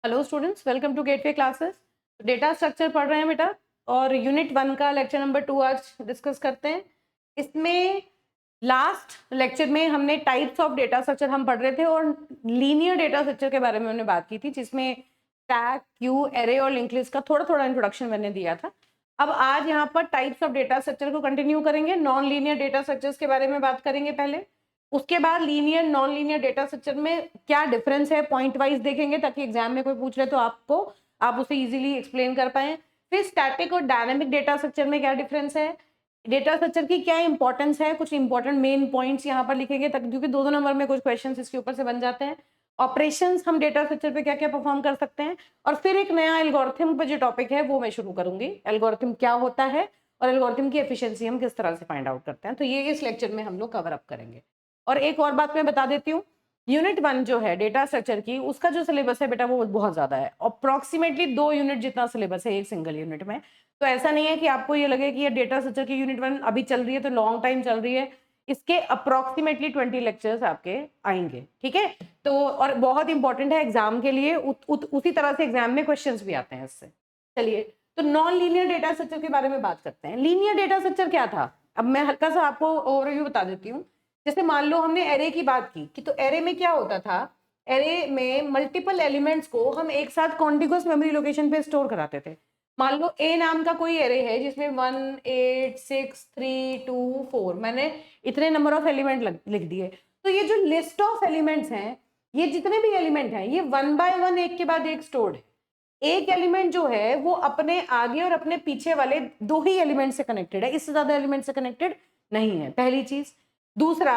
Hello students, welcome to Gateway classes. Data structure पढ़ रहे हैं बेटा, और यूनिट 1 का लेक्चर नंबर 2 आज डिस्कस करते हैं। इसमें लास्ट लेक्चर में हमने टाइप्स ऑफ डेटा स्ट्रक्चर हम पढ़ रहे थे और लीनियर डेटा स्ट्रक्चर के बारे में हमने बात की थी, जिसमें स्टैक, क्यू, एरे और लिंक लिस्ट का थोड़ा थोड़ा इंट्रोडक्शन मैंने दिया था। अब आज यहाँ पर टाइप्स ऑफ डेटा स्ट्रक्चर को कंटिन्यू करेंगे। नॉन लीनियर डेटा स्ट्रक्चर्स के बारे में बात करेंगे पहले, उसके बाद linear non linear data structure में क्या डिफरेंस है पॉइंट वाइज देखेंगे, ताकि एग्जाम में कोई पूछ रहे तो आप उसे इजीली एक्सप्लेन कर पाए। फिर स्टैटिक और डायनामिक डेटा स्ट्रक्चर में क्या डिफरेंस है, डेटा स्ट्रक्चर की क्या इंपॉर्टेंस है, कुछ इंपॉर्टेंट मेन पॉइंट्स यहाँ पर लिखेंगे, तक क्योंकि दो नंबर में कुछ क्वेश्चंस इसके ऊपर से बन जाते हैं। ऑपरेशंस हम डेटा स्ट्रक्चर पे क्या क्या परफॉर्म कर सकते हैं, और फिर एक नया एल्गोरिथम पे जो टॉपिक है वो मैं शुरू करूंगी। एल्गोरिथम क्या होता है और एल्गोरिथम की एफिशिएंसी हम किस तरह से फाइंड आउट करते हैं, तो ये इस लेक्चर में हम लोग कवर अप करेंगे। और एक और बात मैं बता देती हूँ, यूनिट 1 जो है डेटा स्ट्रक्चर की, उसका जो सिलेबस है बेटा वो बहुत ज्यादा है, अप्रोक्सीमेटली 2 यूनिट जितना सिलेबस है एक सिंगल यूनिट में। तो ऐसा नहीं है कि आपको ये लगे कि ये डेटा स्ट्रक्चर की यूनिट 1 अभी चल रही है तो लॉन्ग टाइम चल रही है। इसके अप्रोक्सीमेटली 20 लेक्चर्स आपके आएंगे, ठीक है। तो और बहुत इंपॉर्टेंट है एग्जाम के लिए, उसी तरह से एग्जाम में क्वेश्चंस भी आते हैं इससे। चलिए, तो नॉन लीनियर डेटा स्ट्रक्चर के बारे में बात करते हैं। लीनियर डेटा स्ट्रक्चर क्या था, अब मैं हल्का सा आपको ओवरव्यू बता देती हूँ। जैसे मान लो हमने एरे की बात की कि, तो एरे में क्या होता था, एरे में मल्टीपल एलिमेंट्स को हम एक साथ कॉन्टिग्यूअस मेमोरी लोकेशन पे स्टोर कराते थे। मान लो ए नाम का कोई एरे है जिसमें 1 8 6 3 2 4, मैंने इतने नंबर ऑफ एलिमेंट लिख दिए। तो ये जो लिस्ट ऑफ एलिमेंट्स हैं, ये जितने भी एलिमेंट हैं, ये 1 बाय 1 एक के बाद एक स्टोर्ड है। एक एलिमेंट जो है वो अपने आगे और अपने पीछे वाले 2 ही एलिमेंट से कनेक्टेड है, इससे ज्यादा एलिमेंट से कनेक्टेड नहीं है, पहली चीज। दूसरा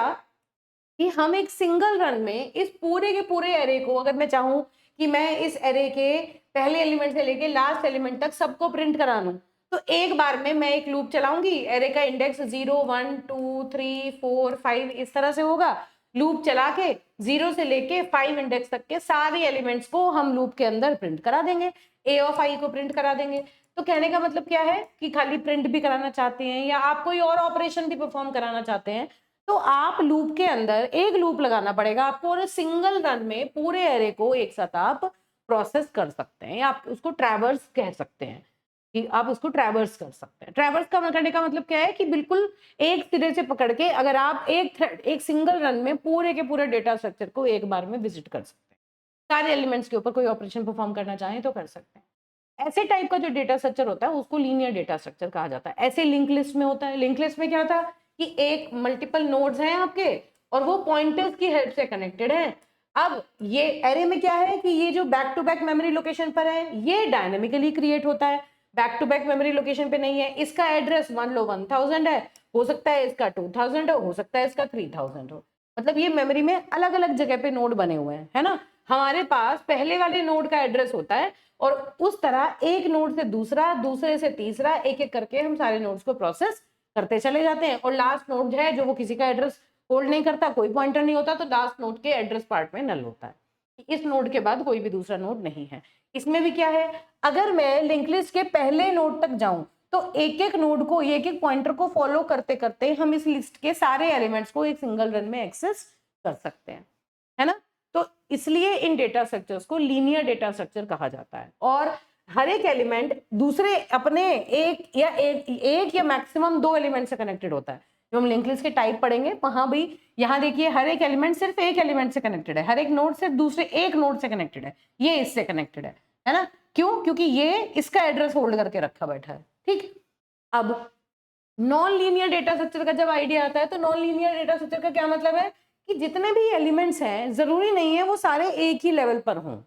कि हम एक सिंगल रन में इस पूरे के पूरे एरे को, अगर मैं चाहूं कि मैं इस एरे के पहले एलिमेंट से लेके लास्ट एलिमेंट तक सबको प्रिंट करा लूं, तो एक बार में मैं एक लूप चलाऊंगी, एरे का इंडेक्स 0 1 2 3 4 5 इस तरह से होगा। लूप चला के 0 से लेके 5 इंडेक्स तक के सारे एलिमेंट्स को हम लूप के अंदर प्रिंट करा देंगे, ए ऑफ आई को प्रिंट करा देंगे। तो कहने का मतलब क्या है कि खाली प्रिंट भी कराना चाहते हैं या आप कोई और ऑपरेशन भी परफॉर्म कराना चाहते हैं, तो आप लूप के अंदर एक लूप लगाना पड़ेगा आपको, और सिंगल रन में पूरे एरे को एक साथ आप प्रोसेस कर सकते हैं, या आप उसको ट्रैवर्स कह सकते हैं कि आप उसको ट्रैवर्स कर सकते हैं। ट्रैवर्स का करने का मतलब क्या है कि बिल्कुल एक सिरे से पकड़ के अगर आप एक सिंगल रन में पूरे के पूरे डेटा स्ट्रक्चर को एक बार में विजिट कर सकते हैं, सारे एलिमेंट्स के ऊपर कोई ऑपरेशन परफॉर्म करना चाहें तो कर सकते हैं। ऐसे टाइप का जो डेटा स्ट्रक्चर होता है उसको लीनियर डेटा स्ट्रक्चर कहा जाता है। ऐसे लिंक लिस्ट में होता है। लिंक लिस्ट में क्या था कि एक मल्टीपल नोड्स हैं आपके और वो पॉइंटर्स की हेल्प से कनेक्टेड है। अब ये एरे में क्या है कि ये जो back to back memory location पर है ये डायनेमिकली क्रिएट होता है, back to back memory location पे नहीं है। इसका एड्रेस मान लो 1000 है, हो सकता है इसका 2000 हो सकता है इसका 3000 हो। मतलब ये मेमोरी में अलग अलग जगह पे नोड बने हुए हैं, है ना। हमारे पास पहले वाले नोड का एड्रेस होता है और उस तरह एक नोड से दूसरा, दूसरे से तीसरा, एक एक करके हम सारे नोड्स को प्रोसेस करते चले जाते हैं। और लास्ट नोड जो है जो वो किसी का एड्रेस होल्ड नहीं करता, कोई पॉइंटर नहीं होता, तो लास्ट नोड के एड्रेस पार्ट में नल होता है। इस नोड के बाद कोई भी दूसरा नोड नहीं है। इसमें भी क्या है, अगर मैं लिंक लिस्ट के पहले नोड तक जाऊं तो एक एक नोड को, एक एक पॉइंटर को फॉलो करते करते हम इस लिस्ट के सारे एलिमेंट्स को एक सिंगल रन में एक्सेस कर सकते हैं, है ना। तो इसलिए इन डेटा स्ट्रक्चर्स को लीनियर डेटा स्ट्रक्चर कहा जाता है। और हर एक एलिमेंट दूसरे अपने एक या मैक्सिमम 2 एलिमेंट से कनेक्टेड होता है। जो हम लिंक लिस्ट के टाइप पढ़ेंगे वहां भी, यहाँ देखिए हर एक एलिमेंट सिर्फ एक एलिमेंट से कनेक्टेड है, हर एक नोड सिर्फ दूसरे एक नोड से कनेक्टेड है, ये इससे कनेक्टेड है ना। क्यों? क्योंकि ये इसका एड्रेस होल्ड करके रखा बैठा है, ठीक। अब नॉन लीनियर डेटा स्ट्रक्चर का जब आइडिया आता है, तो नॉन लीनियर डेटा स्ट्रक्चर का क्या मतलब है कि जितने भी एलिमेंट्स हैं जरूरी नहीं है वो सारे एक ही लेवल पर हों,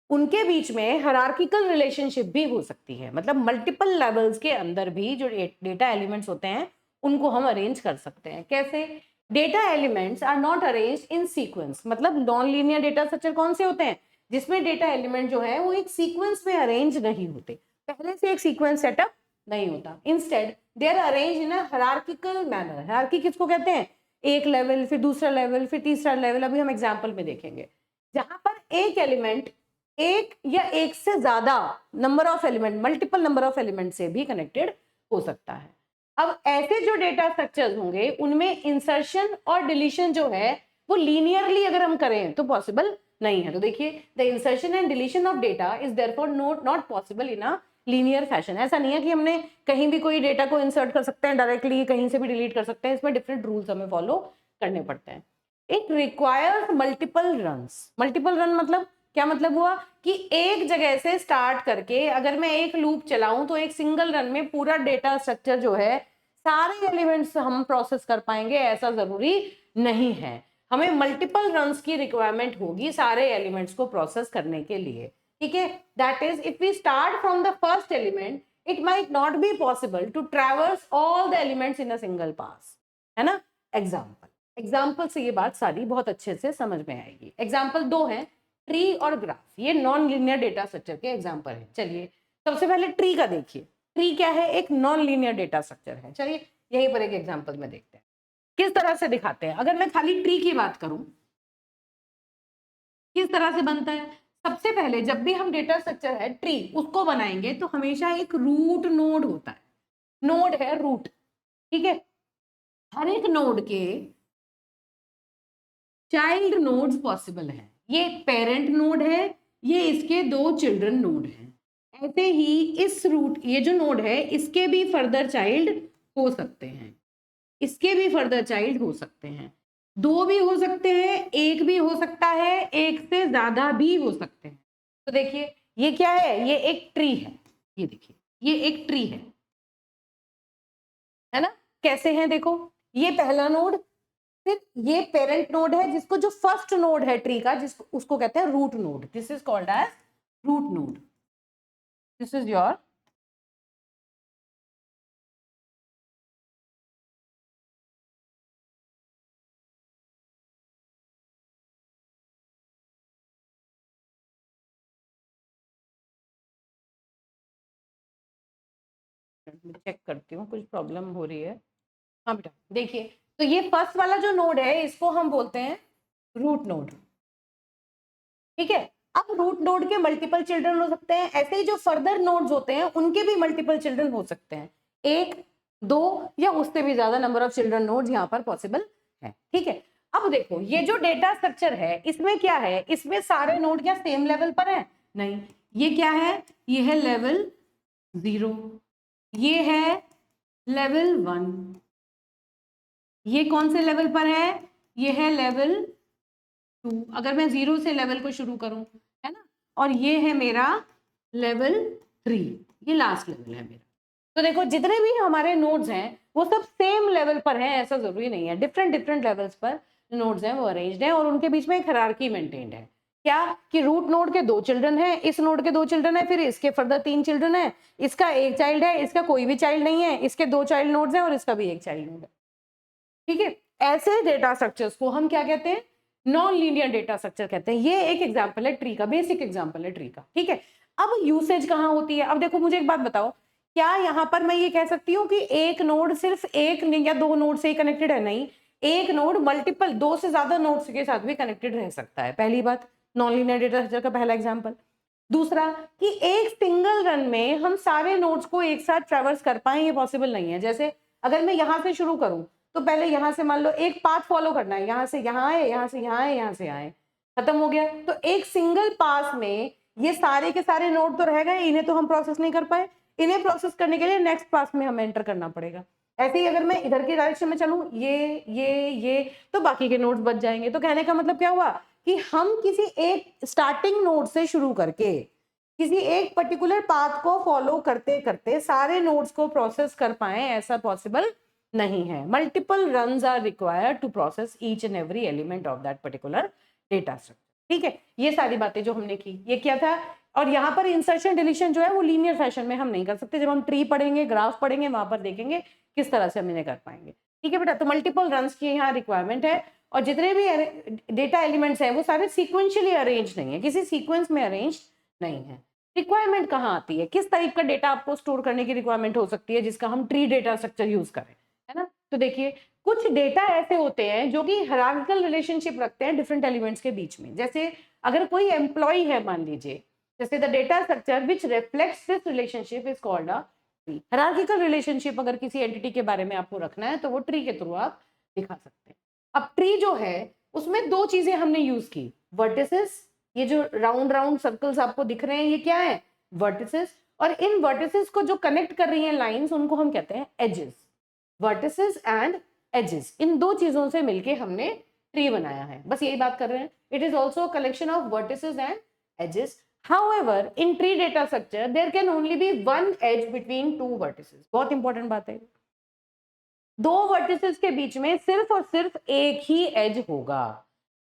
उनके बीच में हायरार्किकल रिलेशनशिप भी हो सकती है। मतलब मल्टीपल लेवल्स के अंदर भी जो डेटा एलिमेंट्स होते हैं उनको हम अरेंज कर सकते हैं। कैसे? Data elements are not arranged in sequence. मतलब नॉन लीनियर डेटा स्ट्रक्चर कौन से होते हैं जिसमें डेटा एलिमेंट जो है वो एक सीक्वेंस में अरेंज नहीं होते, पहले से एक सीक्वेंस सेटअप नहीं होता। Instead they are arrange in a hierarchical manner. Hierarchy किसको कहते हैं? एक लेवल, फिर दूसरा लेवल, फिर तीसरा लेवल। अभी हम एग्जाम्पल में देखेंगे जहां पर एक एलिमेंट एक या एक से ज्यादा number of element, multiple number of element से भी कनेक्टेड हो सकता है। अब ऐसे जो डेटा स्ट्रक्चर्स होंगे उनमें इंसर्शन और डिलीशन जो है वो लीनियरली अगर हम करें तो पॉसिबल नहीं है। तो देखिए the insertion and deletion of data is therefore not possible in a linear fashion. ऐसा नहीं है कि हमने कहीं भी कोई डेटा को इंसर्ट कर सकते हैं डायरेक्टली, कहीं से भी डिलीट कर सकते हैं, इसमें डिफरेंट रूल्स हमें फॉलो करने पड़ते हैं। It requires multiple runs. Multiple run मतलब क्या मतलब हुआ कि एक जगह से स्टार्ट करके अगर मैं एक लूप चलाऊं तो एक सिंगल रन में पूरा डेटा स्ट्रक्चर जो है सारे एलिमेंट्स हम प्रोसेस कर पाएंगे, ऐसा जरूरी नहीं है। हमें मल्टीपल रन्स की रिक्वायरमेंट होगी सारे एलिमेंट्स को प्रोसेस करने के लिए, ठीक है। That is if we start from the first element it might not be possible to traverse all the elements in a single pass, है ना। एग्जाम्पल से ये बात सारी बहुत अच्छे से समझ में आएगी। एग्जाम्पल दो है, ट्री और ग्राफ। ये नॉन लीनियर डेटा स्ट्रक्चर के एग्जाम्पल है। चलिए सबसे पहले ट्री का देखिए। ट्री क्या है, एक नॉन लीनियर डेटा स्ट्रक्चर है। चलिए यहीं पर एक एग्जाम्पल में देखते हैं किस तरह से दिखाते हैं। अगर मैं खाली ट्री की बात करूं किस तरह से बनता है, सबसे पहले जब भी हम डेटा स्ट्रक्चर है ट्री उसको बनाएंगे तो हमेशा एक रूट नोड होता है। नोड है रूट, ठीक है। हर एक नोड के चाइल्ड नोड्स पॉसिबल हैं। ये पेरेंट नोड है, ये इसके दो चिल्ड्रन नोड हैं। ऐसे ही इस रूट ये जो नोड है इसके भी फर्दर चाइल्ड हो सकते हैं, इसके भी फर्दर चाइल्ड हो सकते हैं। दो भी हो सकते हैं, एक भी हो सकता है, एक से ज्यादा भी हो सकते हैं। तो देखिए ये क्या है, ये एक ट्री है। ये देखिए ये एक ट्री है ना। कैसे है देखो, ये पहला नोड, फिर ये पेरेंट नोड है जिसको जो फर्स्ट नोड है ट्री का जिसको उसको कहते हैं root node. This is called as root node. This is your check करती हूँ कुछ प्रॉब्लम हो रही है। हाँ बेटा देखिए, तो ये फर्स्ट वाला जो नोड है इसको हम बोलते हैं रूट नोड, ठीक है। अब रूट नोड के मल्टीपल चिल्ड्रन हो सकते हैं, ऐसे ही जो फर्दर नोड्स होते हैं उनके भी मल्टीपल चिल्ड्रन हो सकते हैं। एक, दो या उससे भी ज्यादा नंबर ऑफ चिल्ड्रन नोड्स यहाँ पर पॉसिबल है, ठीक है। अब देखो ये जो डेटा स्ट्रक्चर है इसमें क्या है, इसमें सारे नोड क्या सेम लेवल पर है, नहीं। ये क्या है, ये है लेवल 0, ये है लेवल 1, ये कौन से लेवल पर है, ये है लेवल 2। अगर मैं 0 से लेवल को शुरू करूं, है ना, और ये है मेरा लेवल 3, ये लास्ट लेवल है मेरा। तो देखो जितने भी हमारे नोड्स हैं वो सब सेम लेवल पर हैं, ऐसा जरूरी नहीं है। डिफरेंट डिफरेंट लेवल्स पर नोड्स हैं वो अरेंज्ड हैं और उनके बीच में एक हायरार्की मेंटेन्ड है। क्या कि रूट नोड के 2 चिल्ड्रन है, इस नोड के 2 चिल्ड्रन है, फिर इसके फर्दर 3 चिल्ड्रन है, इसका एक चाइल्ड है, इसका कोई भी चाइल्ड नहीं है, इसके 2 चाइल्ड नोड्स हैं और इसका भी एक चाइल्ड नोड है, ठीक है। ऐसे डेटा स्ट्रक्चर्स को हम क्या कहते हैं, नॉन लीनियर डेटा स्ट्रक्चर कहते हैं। ये एक एग्जांपल है ट्री का, बेसिक एग्जांपल है ट्री का, ठीक है। अब यूसेज कहाँ होती है, अब देखो मुझे एक बात बताओ, क्या यहाँ पर मैं ये कह सकती हूँ कि एक नोड सिर्फ एक या 2 नोड से ही कनेक्टेड है, नहीं। एक नोड मल्टीपल 2 से ज्यादा नोड्स के साथ भी कनेक्टेड रह सकता है, पहली बात, नॉन लीनियर डेटा स्ट्रक्चर का पहला एग्जाम्पल। दूसरा कि एक सिंगल रन में हम सारे नोड्स को एक साथ ट्रेवर्स कर पाए, ये पॉसिबल नहीं है। जैसे अगर मैं यहाँ से शुरू करूँ तो पहले यहाँ से मान लो एक पाथ फॉलो करना है, यहाँ से यहाँ आए, यहाँ से यहाँ आए, यहाँ से आए, खत्म हो गया। तो एक सिंगल पास में ये सारे के सारे नोड तो रह गए, इन्हें तो हम प्रोसेस नहीं कर पाए, इन्हें प्रोसेस करने के लिए नेक्स्ट पास में हमें एंटर करना पड़ेगा। ऐसे ही अगर मैं इधर की डायरेक्शन में चलूं, ये तो बाकी के नोड्स बच जाएंगे। तो कहने का मतलब क्या हुआ कि हम किसी एक स्टार्टिंग नोड से शुरू करके किसी एक पर्टिकुलर पाथ को फॉलो करते करते सारे नोड्स को प्रोसेस कर पाए, ऐसा पॉसिबल नहीं है। Multiple runs are required to process each and every element of that particular data structure, ठीक है। ये सारी बातें जो हमने की ये क्या था, और यहाँ पर इंसर्शन डिलीशन जो है वो लीनियर फैशन में हम नहीं कर सकते। जब हम ट्री पढ़ेंगे, ग्राफ पढ़ेंगे, वहां पर देखेंगे किस तरह से हम इन्हें कर पाएंगे, ठीक है बेटा। तो मल्टीपल रन्स की यहाँ रिक्वायरमेंट है और जितने भी डेटा एलिमेंट्स हैं वो सारे सीक्वेंशियली अरेंज नहीं है, किसी सीक्वेंस में अरेंज नहीं है। रिक्वायरमेंट कहाँ आती है, किस टाइप का डेटा आपको स्टोर करने की रिक्वायरमेंट हो सकती है जिसका हम ट्री डेटा स्ट्रक्चर यूज करें, है ना। तो देखिए कुछ डेटा ऐसे होते हैं जो कि हायरार्किकल रिलेशनशिप रखते हैं डिफरेंट एलिमेंट्स के बीच में। जैसे अगर कोई एम्प्लॉय है मान लीजिए, जैसे the data structure which reflects this relationship is called a tree. Hierarchical relationship अगर किसी एंटिटी के बारे में आपको रखना है तो वो ट्री के थ्रू आप दिखा सकते हैं। अब ट्री जो है उसमें 2 चीजें हमने यूज की, वर्टिसेस ये जो राउंड राउंड सर्कल्स आपको दिख रहे हैं ये क्या है, वर्टिसेस, और इन वर्टिसेस को जो कनेक्ट कर रही हैं लाइंस उनको हम कहते हैं एजेस। वर्टिसेस एंड एजेस, इन दो चीजों से मिलके हमने ट्री बनाया है, बस यही बात कर रहे हैं। It is also collection of vertices and edges. However, in tree data structure, there can only be one edge between two vertices. बहुत इंपॉर्टेंट बात है, दो वर्टिसेस के बीच में सिर्फ और सिर्फ एक ही एज होगा।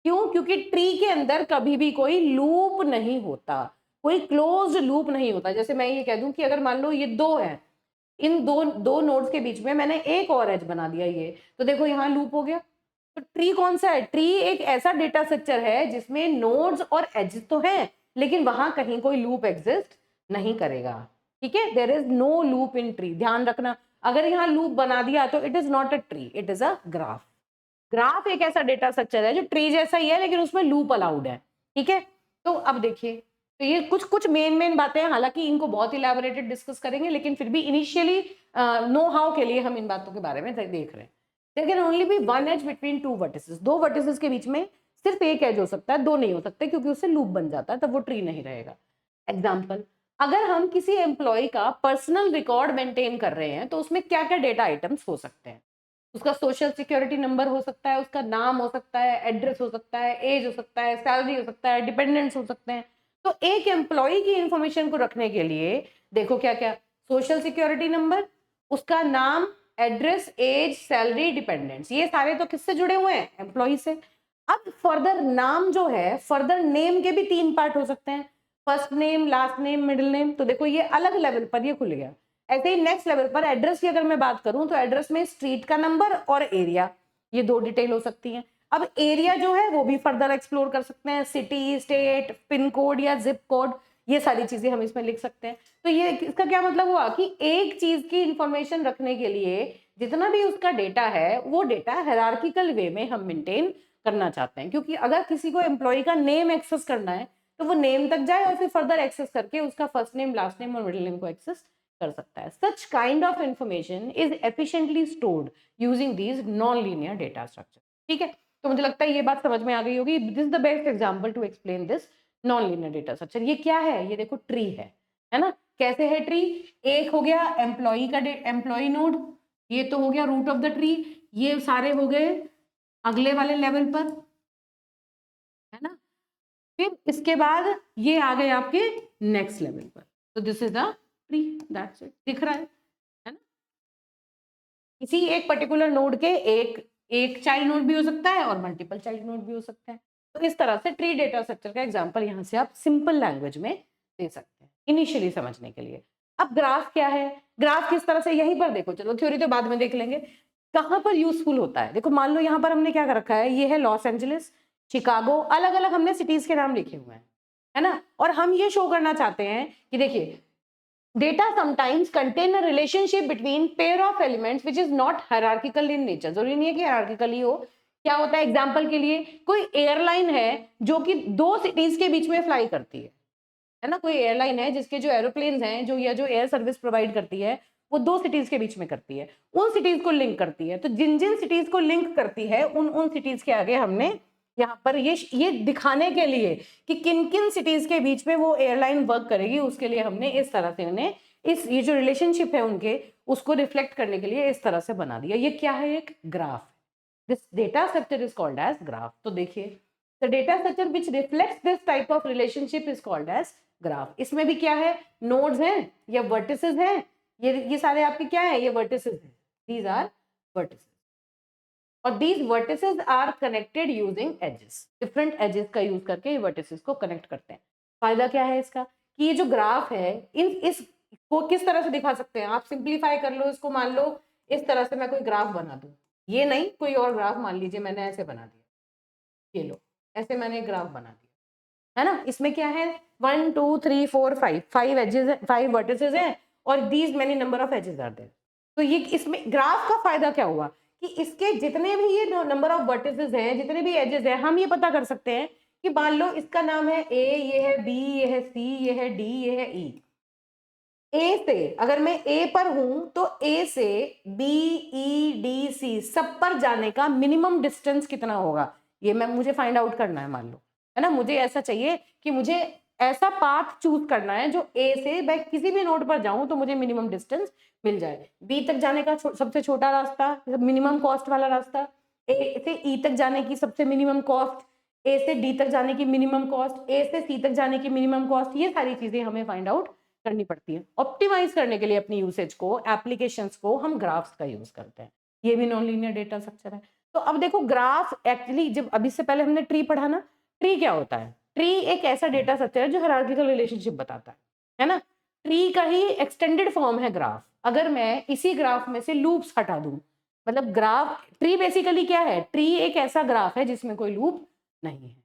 क्यों? क्योंकि ट्री के अंदर कभी भी कोई लूप नहीं होता, कोई क्लोज्ड लूप नहीं होता। जैसे मैं ये कह दूं कि अगर मान लो ये दो है, इन दो नोड्स के बीच में मैंने एक और एज बना दिया ये, तो देखो यहाँ लूप हो गया। तो ट्री कौन सा है? ट्री एक ऐसा डेटा स्ट्रक्चर है जिसमें नोड्स और एजेस तो हैं, लेकिन वहां कहीं कोई लूप एग्जिस्ट नहीं करेगा। ठीक है, there is no loop in tree, ध्यान रखना। अगर यहाँ लूप बना दिया तो it is not a tree, it is a graph. Graph एक ऐसा डेटा स्ट्रक्चर है जो ट्री जैसा ही है लेकिन उसमें लूप अलाउड है। ठीक है, तो अब देखिए, तो ये कुछ कुछ मेन बातें हैं, हालांकि इनको बहुत इलैबोरेटेड डिस्कस करेंगे, लेकिन फिर भी इनिशियली नो हाउ के लिए हम इन बातों के बारे में देख रहे हैं। There can only be one edge between two vertices, दो वर्टिसेस के बीच में सिर्फ एक एज हो सकता है, दो नहीं हो सकते, क्योंकि उससे लूप बन जाता है, तब वो ट्री नहीं रहेगा। एग्जाम्पल, अगर हम किसी एम्प्लॉय का पर्सनल रिकॉर्ड मेंटेन कर रहे हैं तो उसमें क्या क्या डेटा आइटम्स हो सकते हैं? उसका सोशल सिक्योरिटी नंबर हो सकता है, उसका नाम हो सकता है, एड्रेस हो सकता है, एज हो सकता है, सैलरी हो सकता है, डिपेंडेंट्स हो सकते हैं। तो एक एम्प्लॉय की इंफॉर्मेशन को रखने के लिए देखो क्या क्या, सोशल सिक्योरिटी नंबर, उसका नाम, एड्रेस, एज, सैलरी, डिपेंडेंट्स, ये सारे तो किससे जुड़े हुए हैं? एम्प्लॉय से। अब फर्दर नाम जो है, फर्दर नेम के भी तीन पार्ट हो सकते हैं, first name, last name, middle name. तो देखो ये अलग लेवल पर ये खुल गया। ऐसे ही नेक्स्ट लेवल पर एड्रेस की अगर मैं बात करूं तो एड्रेस में स्ट्रीट का नंबर और एरिया, ये दो डिटेल हो सकती हैं। अब एरिया जो है वो भी फर्दर एक्सप्लोर कर सकते हैं, सिटी, स्टेट, पिन कोड या जिप कोड, ये सारी चीजें हम इसमें लिख सकते हैं। तो ये इसका क्या मतलब हुआ कि एक चीज की इंफॉर्मेशन रखने के लिए जितना भी उसका डेटा है वो डेटा हायरार्किकल वे में हम मेंटेन करना चाहते हैं, क्योंकि अगर किसी को एम्प्लॉय का नेम एक्सेस करना है तो वो नेम तक जाए और फिर फर्दर एक्सेस करके उसका फर्स्ट नेम, लास्ट नेम और मिडिल नेम को एक्सेस कर सकता है। Such kind of information is efficiently stored using these non-linear data structure. ठीक है, तो मुझे लगता है ये बात समझ में आ गई होगी। This is the best example to explain this non-linear data structure. ये क्या है? ये देखो ट्री है ना? कैसे है ट्री? एक हो गया एम्प्लॉई का एम्प्लॉई नोड, ये तो हो गया रूट ऑफ द ट्री, ये सारे हो गए अगले वाले लेवल पर, है ना? फिर इसके बाद ये आ गए आपके नेक्स्ट लेवल पर। तो this is the tree, that's it, दिख रहा है ना? किसी एक पर्टिकुलर नोड के एक चाइल्ड नोड भी हो सकता है और मल्टीपल चाइल्ड नोड भी हो सकता है। तो इस तरह से ट्री डेटा स्ट्रक्चर का एग्जांपल यहाँ से आप सिंपल लैंग्वेज में दे सकते हैं इनिशियली समझने के लिए। अब ग्राफ क्या है? ग्राफ किस तरह से, यहीं पर देखो, चलो थ्योरी तो बाद में देख लेंगे, कहाँ पर यूजफुल होता है। देखो मान लो यहाँ पर हमने क्या कर रखा है, ये है लॉस एंजलिस, शिकागो, अलग अलग हमने सिटीज के नाम लिखे हुए हैं, है ना? और हम ये शो करना चाहते हैं कि देखिए, data sometimes contain a relationship between pair of elements which is not hierarchical in nature. जरूरी नहीं है कि hierarchical ही हो। क्या होता है? एग्जाम्पल के लिए, कोई एयरलाइन है जो कि दो सिटीज के बीच में फ्लाई करती है ना? कोई एयरलाइन है जिसके जो एरोप्लेन हैं जो या जो एयर सर्विस प्रोवाइड करती है वो दो सिटीज के बीच में करती है, उन सिटीज को लिंक करती है। तो जिन जिन सिटीज को लिंक करती है उन सिटीज के आगे हमने यहाँ पर ये दिखाने के लिए कि किन किन सिटीज के बीच में वो एयरलाइन वर्क करेगी, उसके लिए हमने इस तरह से उन्हें ये जो रिलेशनशिप है उनके, उसको रिफ्लेक्ट करने के लिए इस तरह से बना दिया। ये क्या है? एक graph. This data structure is called as graph. तो देखिए, the data structure which reflects this type of relationship is called as graph. इसमें भी क्या है? नोड्स हैं या वर्टिसेस हैं, ये सारे आपके क्या है? ये वर्टिसेस हैं, दीज आर वर्टिसेस। और these vertices are connected using edges, different edges का यूज करके ये vertices को कनेक्ट करते हैं। फायदा क्या है इसका कि ये जो ग्राफ है इसको किस तरह से दिखा सकते हैं आप? सिंप्लीफाई कर लो इसको, मान लो इस तरह से मैं कोई ग्राफ बना दूं, ये नहीं कोई और ग्राफ मान लीजिए, मैंने ऐसे बना दिया, ये लो ऐसे मैंने ग्राफ बना दिया, है ना? इसमें क्या है? 1 2 3 4 5 एजेस, 5 वर्टिसेस हैं और these many number of edges are there. तो ये इसमें ग्राफ का फायदा क्या हुआ कि इसके जितने भी ये नंबर ऑफ वर्टिसेस हैं, जितने भी एजेस हैं, हम ये पता कर सकते हैं कि मान लो इसका नाम है ए, ये है बी, ये है सी, ये है डी, ये है ई। ए से अगर मैं ए पर हूं तो ए से बी, ई, डी, सी सब पर जाने का मिनिमम डिस्टेंस कितना होगा, ये मुझे फाइंड आउट करना है। मान लो है ना। मुझे ऐसा चाहिए कि मुझे ऐसा पाथ चूज करना है जो ए से मैं किसी भी नोड पर जाऊं तो मुझे मिनिमम डिस्टेंस मिल जाए। बी तक जाने का सबसे छोटा रास्ता, मिनिमम कॉस्ट वाला रास्ता, ए से ई तक जाने की सबसे मिनिमम कॉस्ट, ए से डी तक जाने की मिनिमम कॉस्ट, ए से सी तक जाने की मिनिमम कॉस्ट, ये सारी चीजें हमें फाइंड आउट करनी पड़ती है। ऑप्टिमाइज करने के लिए अपनी यूसेज को, एप्लीकेशंस को हम ग्राफ्स का यूज करते हैं। ये भी नॉन लीनियर डेटा स्ट्रक्चर है। तो अब देखो ग्राफ एक्चुअली, जब अभी से पहले हमने ट्री पढ़ा ना, ट्री क्या होता है? ट्री एक ऐसा डेटा स्ट्रक्चर है जो हायरार्किकल रिलेशनशिप बताता है ना। ट्री का ही एक्सटेंडेड फॉर्म है ग्राफ। अगर मैं इसी ग्राफ में से लूप्स हटा दूं, मतलब ग्राफ, ट्री बेसिकली क्या है? ट्री एक ऐसा ग्राफ है जिसमें कोई लूप नहीं है।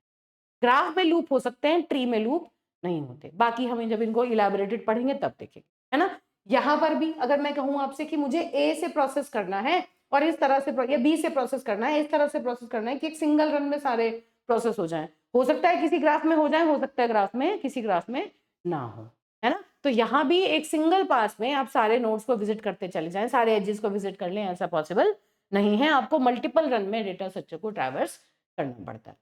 ग्राफ में लूप हो सकते हैं, ट्री में लूप नहीं होते। बाकी हमें जब इनको इलैबोरेटेड पढ़ेंगे तब देखेंगे, है ना। यहाँ पर भी अगर मैं कहूँ आपसे कि मुझे ए से प्रोसेस करना है और इस तरह से, या बी से प्रोसेस करना है, इस तरह से प्रोसेस करना है कि एक सिंगल रन में सारे प्रोसेस हो जाएं, हो सकता है किसी ग्राफ में हो जाए, हो सकता है ग्राफ में, किसी ग्राफ में ना हो, है ना। तो यहाँ भी एक सिंगल पास में आप सारे नोड्स को विजिट करते चले जाएं, सारे एजेस को विजिट कर लें, ऐसा पॉसिबल नहीं है। आपको मल्टीपल रन में डेटा स्ट्रक्चर को ट्रैवर्स करना पड़ता है,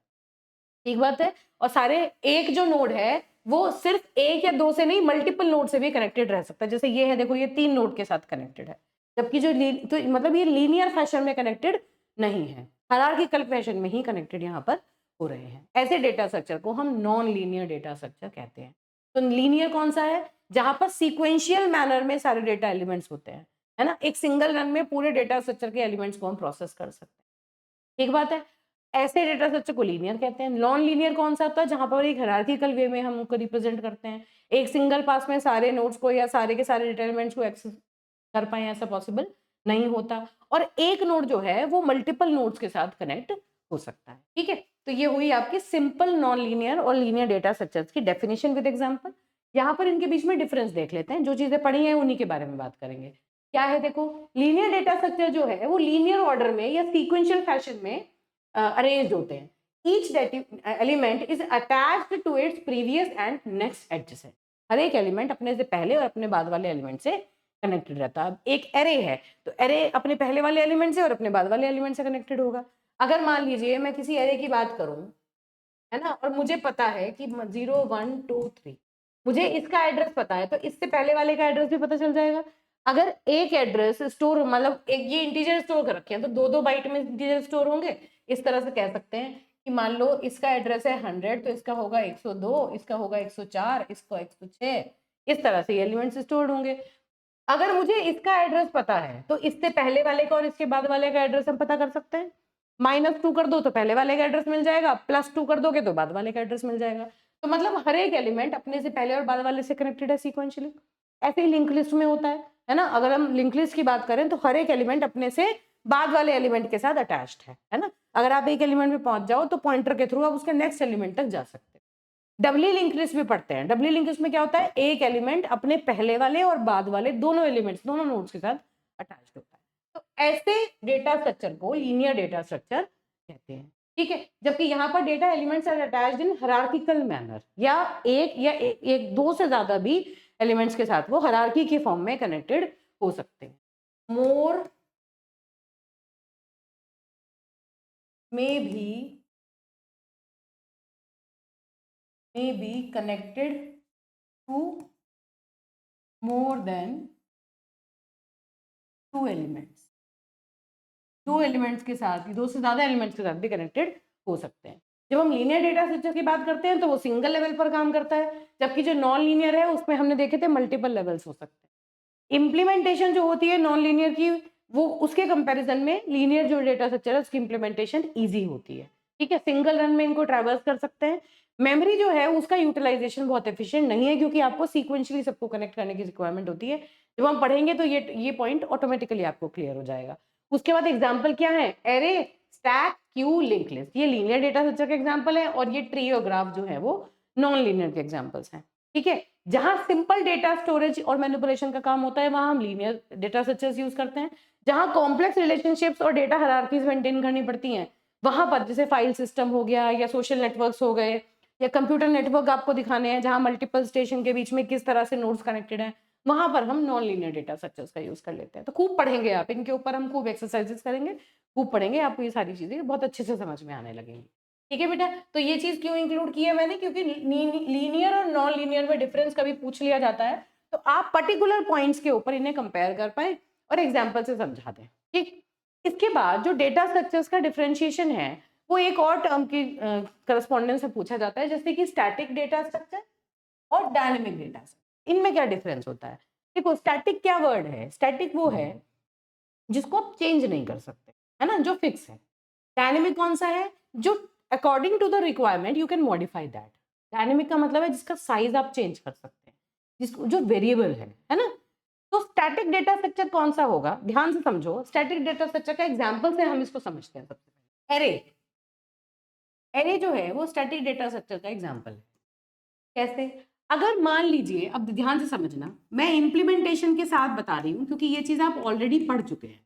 ठीक बात है। और सारे, एक जो नोड है वो सिर्फ एक या दो से नहीं, मल्टीपल नोड से भी कनेक्टेड रह सकता है। जैसे ये है, देखो ये 3 नोड के साथ कनेक्टेड है, जबकि जो तो मतलब ये लीनियर फैशन में कनेक्टेड नहीं है, हायरार्किकल फैशन में ही कनेक्टेड यहाँ पर हो रहे हैं। ऐसे डेटा स्ट्रक्चर को हम नॉन लीनियर डेटा स्ट्रक्चर कहते हैं। तो लीनियर कौन सा है? जहां पर सीक्वेंशियल मैनर में सारे डेटा एलिमेंट्स होते हैं, है ना। एक सिंगल रन में पूरे डेटा स्ट्रक्चर के एलिमेंट्स को हम प्रोसेस कर सकते हैं, ठीक बात है। ऐसे डेटा स्ट्रक्चर को लीनियर कहते हैं। नॉन लीनियर कौन सा होता है? जहां पर एक हायरार्किकल वे में हम उनको रिप्रेजेंट करते हैं, एक सिंगल पास में सारे नोड्स को या सारे के सारे डेटा एलिमेंट्स को एक्सेस कर पाए, ऐसा पॉसिबल नहीं होता। और एक नोड जो है वो मल्टीपल नोड्स के साथ कनेक्ट हो सकता है, ठीक है। तो ये हुई आपकी सिंपल नॉन लीनियर और लीनियर डेटा स्ट्रक्चर्स की डेफिनेशन विद एग्जांपल। यहाँ पर इनके बीच में डिफरेंस देख लेते हैं, जो चीजें पढ़ी हैं उन्हीं के बारे में बात करेंगे। क्या है? देखो, लीनियर डेटा स्ट्रक्चर जो है वो लीनियर ऑर्डर में या सीक्वेंशियल फैशन में अरेंज्ड होते हैं। Each element is attached to its previous and next adjacent. हर एक एलिमेंट अपने से पहले और अपने बाद वाले एलिमेंट से कनेक्टेड रहता है। अब एक एरे है तो एरे अपने पहले वाले एलिमेंट से और अपने बाद वाले एलिमेंट से कनेक्टेड होगा। अगर मान लीजिए मैं किसी एरे की बात करूं, है ना, और मुझे पता है कि 0 1 2 3, मुझे इसका एड्रेस पता है, तो इससे पहले वाले का एड्रेस भी पता चल जाएगा। अगर एक एड्रेस स्टोर, मतलब एक ये इंटीजर स्टोर कर रखे हैं तो 2 2 बाइट में इंटीजर स्टोर होंगे। इस तरह से कह सकते हैं कि मान लो इसका एड्रेस है 100 तो इसका होगा 102, इसका होगा 104, इसका 106, इस तरह से एलिमेंट्स स्टोर्ड होंगे। अगर मुझे इसका एड्रेस पता है तो इससे पहले वाले का और इसके बाद वाले का एड्रेस हम पता कर सकते हैं। -2 कर दो तो पहले वाले का एड्रेस मिल जाएगा, +2 कर दोगे तो बाद वाले का एड्रेस मिल जाएगा। तो मतलब हर एक एलिमेंट अपने से पहले और बाद वाले से कनेक्टेड है सीक्वेंशियली। ऐसे ही लिंक लिस्ट में होता है ना। अगर हम लिंक लिस्ट की बात करें तो हर एक एलिमेंट अपने से बाद वाले एलिमेंट के साथ अटैच्ड है ना। अगर आप एक एलिमेंट में पहुंच जाओ तो पॉइंटर के थ्रू आप उसके नेक्स्ट एलिमेंट तक जा सकते हैं। डबली लिंक लिस्ट भी पढ़ते हैं। डबली लिंक लिस्ट में क्या होता है? एक एलिमेंट अपने पहले वाले और बाद वाले दोनों एलिमेंट्स, दोनों नोड्स के साथ अटैच्ड होता है। तो ऐसे डेटा स्ट्रक्चर को लीनियर डेटा स्ट्रक्चर कहते हैं, ठीक है। जबकि यहाँ पर data elements are attached in hierarchical manner, या एक दो से ज्यादा भी एलिमेंट्स के साथ वो हायरार्की के फॉर्म में कनेक्टेड हो सकते हैं। मोर में be connected to more than 2 elements. 2 elements के साथ, 2 से ज्यादा एलिमेंट्स के साथ भी कनेक्टेड हो सकते हैं। जब हम लीनियर डेटा स्ट्रक्चर की बात करते हैं तो वो सिंगल लेवल पर काम करता है, जबकि जो नॉन लीनियर है उसमें हमने देखे थे मल्टीपल लेवल्स हो सकते हैं। इम्प्लीमेंटेशन जो होती है नॉन लीनियर की, वो उसके कंपैरिजन में लीनियर जो डेटा स्ट्रक्चर है उसकी इम्प्लीमेंटेशन ईजी होती है, ठीक है। सिंगल रन में इनको ट्रैवर्स कर सकते हैं। मेमोरी जो है उसका यूटिलाइजेशन बहुत एफिशिएंट नहीं है, क्योंकि आपको सीक्वेंशियली सबको कनेक्ट करने की रिक्वायरमेंट होती है। जब हम पढ़ेंगे तो ये पॉइंट ऑटोमेटिकली आपको क्लियर हो जाएगा। उसके बाद एग्जाम्पल क्या है? Array, stack, Q, link list, ये लीनियर डेटा स्ट्रक्चर के एग्जाम्पल है, और ये ट्री और ग्राफ जो है वो नॉन लीनियर के एग्जाम्पल्स हैं, ठीक है। जहां सिंपल डेटा स्टोरेज और मैनिपुलेशन का काम होता है वहां हम लीनियर डेटा स्ट्रक्चर्स यूज करते हैं। जहां कॉम्प्लेक्स रिलेशनशिप्स और डेटा हायरार्कीज मेंटेन करनी पड़ती हैं, वहां पर जैसे फाइल सिस्टम हो गया या सोशल नेटवर्क्स हो गए या कंप्यूटर नेटवर्क आपको दिखाने हैं जहां मल्टीपल स्टेशन के बीच में किस तरह से नोड्स कनेक्टेड हैं, वहां पर हम नॉन लीनियर डेटा स्ट्रक्चर्स का यूज कर लेते हैं। तो खूब पढ़ेंगे आप इनके ऊपर, हम खूब एक्सरसाइजेस करेंगे, खूब पढ़ेंगे, आपको ये सारी चीजें बहुत अच्छे से समझ में आने लगेंगी। ठीक है बेटा, तो ये चीज क्यों इंक्लूड की है मैंने, क्योंकि लीनियर और नॉन लीनियर में डिफरेंस कभी पूछ लिया जाता है तो आप पर्टिकुलर पॉइंट्स के ऊपर इन्हें कंपेयर कर पाए और एग्जाम्पल से समझा दें। ठीक, इसके बाद जो डेटा स्ट्रक्चर्स का डिफरेंशिएशन है वो एक और टर्म की करस्पॉन्डेंस से पूछा जाता है, जैसे कि स्टैटिक डेटा स्ट्रक्चर और डायनेमिक डेटा स्ट्रक्चर। इनमें क्या डिफरेंस होता है? देखो, स्टैटिक क्या वर्ड है? स्टैटिक वो है जिसको आप चेंज नहीं कर सकते, है ना, जो फिक्स है। डायनेमिक कौन सा है? जो according to the requirement you can modify that. Dynamic का मतलब है जिसका साइज आप चेंज कर सकते हैं, जिसको जो वेरिएबल है ना। तो स्टैटिक डेटा स्ट्रक्चर कौन सा होगा? ध्यान से समझो, स्टैटिक डेटा स्ट्रक्चर का एग्जांपल से हम इसको समझते हैं। सबसे पहले एरे, एरे जो है वो स्टैटिक डेटा स्ट्रक्चर का एग्जांपल है। कैसे? अगर मान लीजिए, अब ध्यान से समझना, मैं इम्प्लीमेंटेशन के साथ बता रही हूँ क्योंकि ये चीज आप ऑलरेडी पढ़ चुके हैं।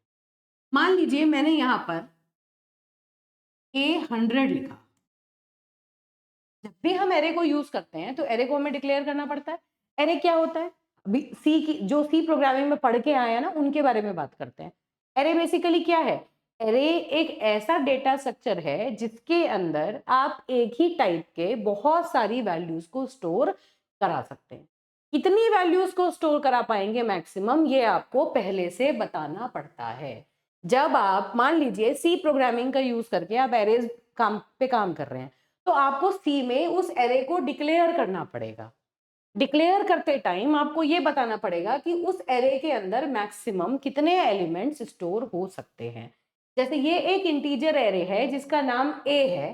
मान लीजिए मैंने यहाँ पर A100 लिखा। जब भी हम एरे को यूज करते हैं तो एरे को हमें डिक्लेयर करना पड़ता है। एरे क्या होता है? अभी सी की जो सी प्रोग्रामिंग में पढ़ के आया ना, उनके बारे में बात करते हैं। एरे बेसिकली क्या है? एरे एक ऐसा डेटा स्ट्रक्चर है जिसके अंदर आप एक ही टाइप के बहुत सारी वैल्यूज को स्टोर करा सकते हैं। कितनी वैल्यूज को स्टोर करा पाएंगे मैक्सिमम, ये आपको पहले से बताना पड़ता है। जब आप मान लीजिए सी प्रोग्रामिंग का यूज करके आप एरेज काम कर रहे हैं तो आपको सी में उस एरे को डिक्लेयर करना पड़ेगा। डिक्लेयर करते टाइम आपको ये बताना पड़ेगा कि उस एरे के अंदर मैक्सिमम कितने एलिमेंट्स स्टोर हो सकते हैं। जैसे ये एक इंटीजर एरे है जिसका नाम ए है।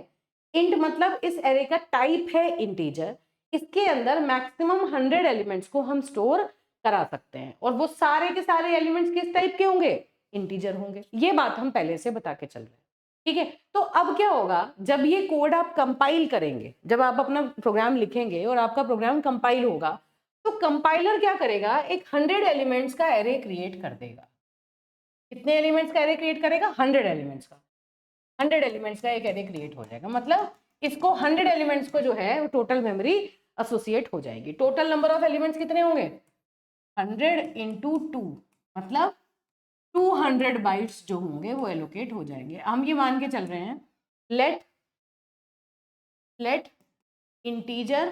इंट मतलब इस एरे का टाइप है इंटीजर। इसके अंदर मैक्सिमम 100 एलिमेंट्स को हम स्टोर करा सकते हैं और वो सारे के सारे एलिमेंट्स किस टाइप के होंगे? इंटीजर होंगे। ये बात हम पहले से बता के चल रहे हैं। ठीक है, तो अब क्या होगा, जब ये कोड आप कंपाइल करेंगे, जब आप अपना प्रोग्राम लिखेंगे और आपका प्रोग्राम कंपाइल होगा तो कंपाइलर क्या करेगा? एक 100 एलिमेंट्स का एरे क्रिएट कर देगा। कितने एलिमेंट्स का एरे क्रिएट करेगा? 100 एलिमेंट्स का। 100 एलिमेंट्स का एक एरे क्रिएट हो जाएगा, मतलब इसको 100 एलिमेंट्स को जो है वो टोटल मेमोरी एसोसिएट हो जाएगी। टोटल नंबर ऑफ एलिमेंट्स कितने होंगे? 100 इंटू 2, मतलब 200 बाइट्स जो होंगे वो एलोकेट हो जाएंगे। हम ये मान के चल रहे हैं लेट इंटीजर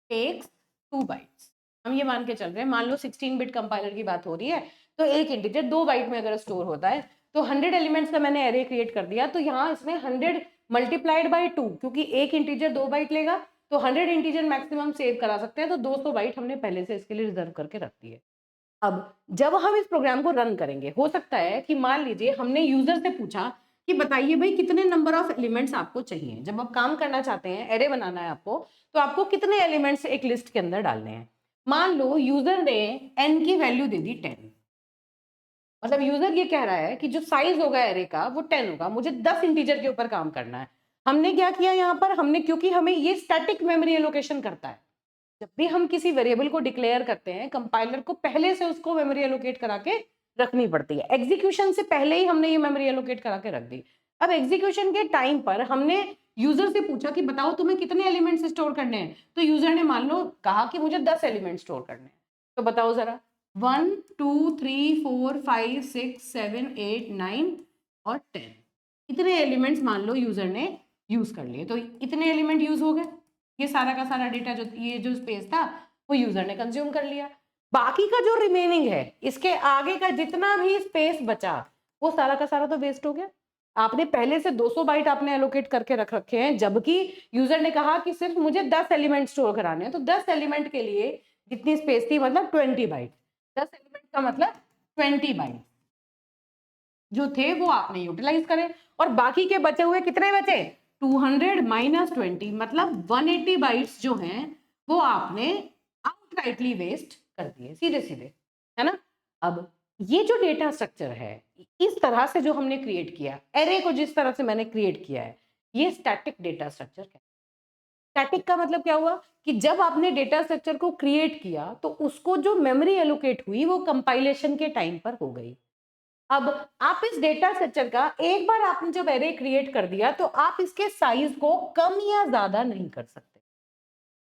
टेक्स 2 बाइट्स। हम ये मान के चल रहे हैं, मान लो 16 बिट कंपाइलर की बात हो रही है तो एक इंटीजर 2 बाइट में अगर स्टोर होता है तो 100 एलिमेंट्स का मैंने एरे क्रिएट कर दिया, तो यहाँ इसमें 100 मल्टीप्लाइड बाई 2, क्योंकि एक इंटीजर 2 बाइट लेगा तो 100 इंटीजर मैक्सिमम सेव करा सकते हैं, तो 200 बाइट हमने पहले से इसके लिए रिजर्व करके रख दी है। अब जब हम इस प्रोग्राम को रन करेंगे, हो सकता है कि मान लीजिए हमने यूजर से पूछा कि बताइए भाई कितने नंबर ऑफ एलिमेंट्स आपको चाहिए। जब आप काम करना चाहते हैं, एरे बनाना है आपको, तो आपको कितने एलिमेंट्स एक लिस्ट के अंदर डालने हैं। मान लो यूजर ने n की वैल्यू दे दी 10, मतलब यूजर ये कह रहा है कि जो साइज होगा एरे का वो 10 होगा, मुझे 10 इंटीजर के ऊपर काम करना है। हमने क्या किया यहाँ पर? हमने, क्योंकि हमें ये स्टैटिक मेमोरी एलोकेशन करता है, जब भी हम किसी वेरिएबल को डिक्लेयर करते हैं कंपाइलर को पहले से उसको मेमोरी एलोकेट करा के रखनी पड़ती है। एग्जीक्यूशन से पहले ही हमने ये मेमोरी एलोकेट करा के रख दी। अब एग्जीक्यूशन के टाइम पर हमने यूजर से पूछा कि बताओ तुम्हें कितने एलिमेंट्स स्टोर करने हैं, तो यूजर ने मान लो कहा कि मुझे 10 एलिमेंट स्टोर करने हैं। तो बताओ जरा, 1 2 3 4 5 6 7 8 9 और 10, इतने एलिमेंट्स मान लो यूजर ने यूज कर लिए, तो इतने एलिमेंट यूज हो गए। ये सारा का सारा डेटा, जो ये जो स्पेस था वो यूजर ने कंज्यूम कर लिया। बाकी का जो रिमेनिंग है, इसके आगे का जितना भी स्पेस बचा वो सारा का सारा तो वेस्ट हो गया। आपने पहले से 200 बाइट आपने एलोकेट करके रख रखे हैं, जबकि यूजर ने कहा कि सिर्फ मुझे 10 एलिमेंट स्टोर कराने हैं, तो 10 एलिमेंट के लिए जितनी स्पेस थी मतलब 20 बाइट। 10 एलिमेंट का मतलब 20 बाइट जो थे वो आपने यूटिलाइज करे, और बाकी के बचे हुए कितने बचे? 200 माइनस 20, मतलब 180 बाइट्स जो हैं वो आपने आउटराइटली वेस्ट कर दिए, सीधे सीधे, है ना। अब ये जो डेटा स्ट्रक्चर है, इस तरह से जो हमने क्रिएट किया, एरे को जिस तरह से मैंने क्रिएट किया है, ये स्टैटिक डेटा स्ट्रक्चर है। स्टैटिक का मतलब क्या हुआ कि जब आपने डेटा स्ट्रक्चर को क्रिएट किया तो उसको जो मेमोरी एलोकेट हुई वो कंपाइलेशन के टाइम पर हो गई। अब आप इस डेटा स्ट्रक्चर का एक बार आपने जब एरे क्रिएट कर दिया तो आप इसके साइज को कम या ज्यादा नहीं कर सकते।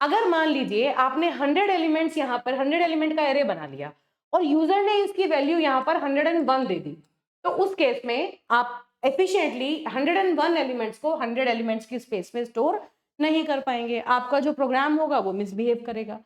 अगर मान लीजिए आपने 100 एलिमेंट्स यहाँ पर 100 एलिमेंट का एरे बना लिया और यूजर ने इसकी वैल्यू यहाँ पर 101 दे दी, तो उस केस में आप एफिशिएंटली 101 एलिमेंट्स को 100 एलिमेंट्स की स्पेस में स्टोर नहीं कर पाएंगे। आपका जो प्रोग्राम होगा वो मिसबिहेव करेगा,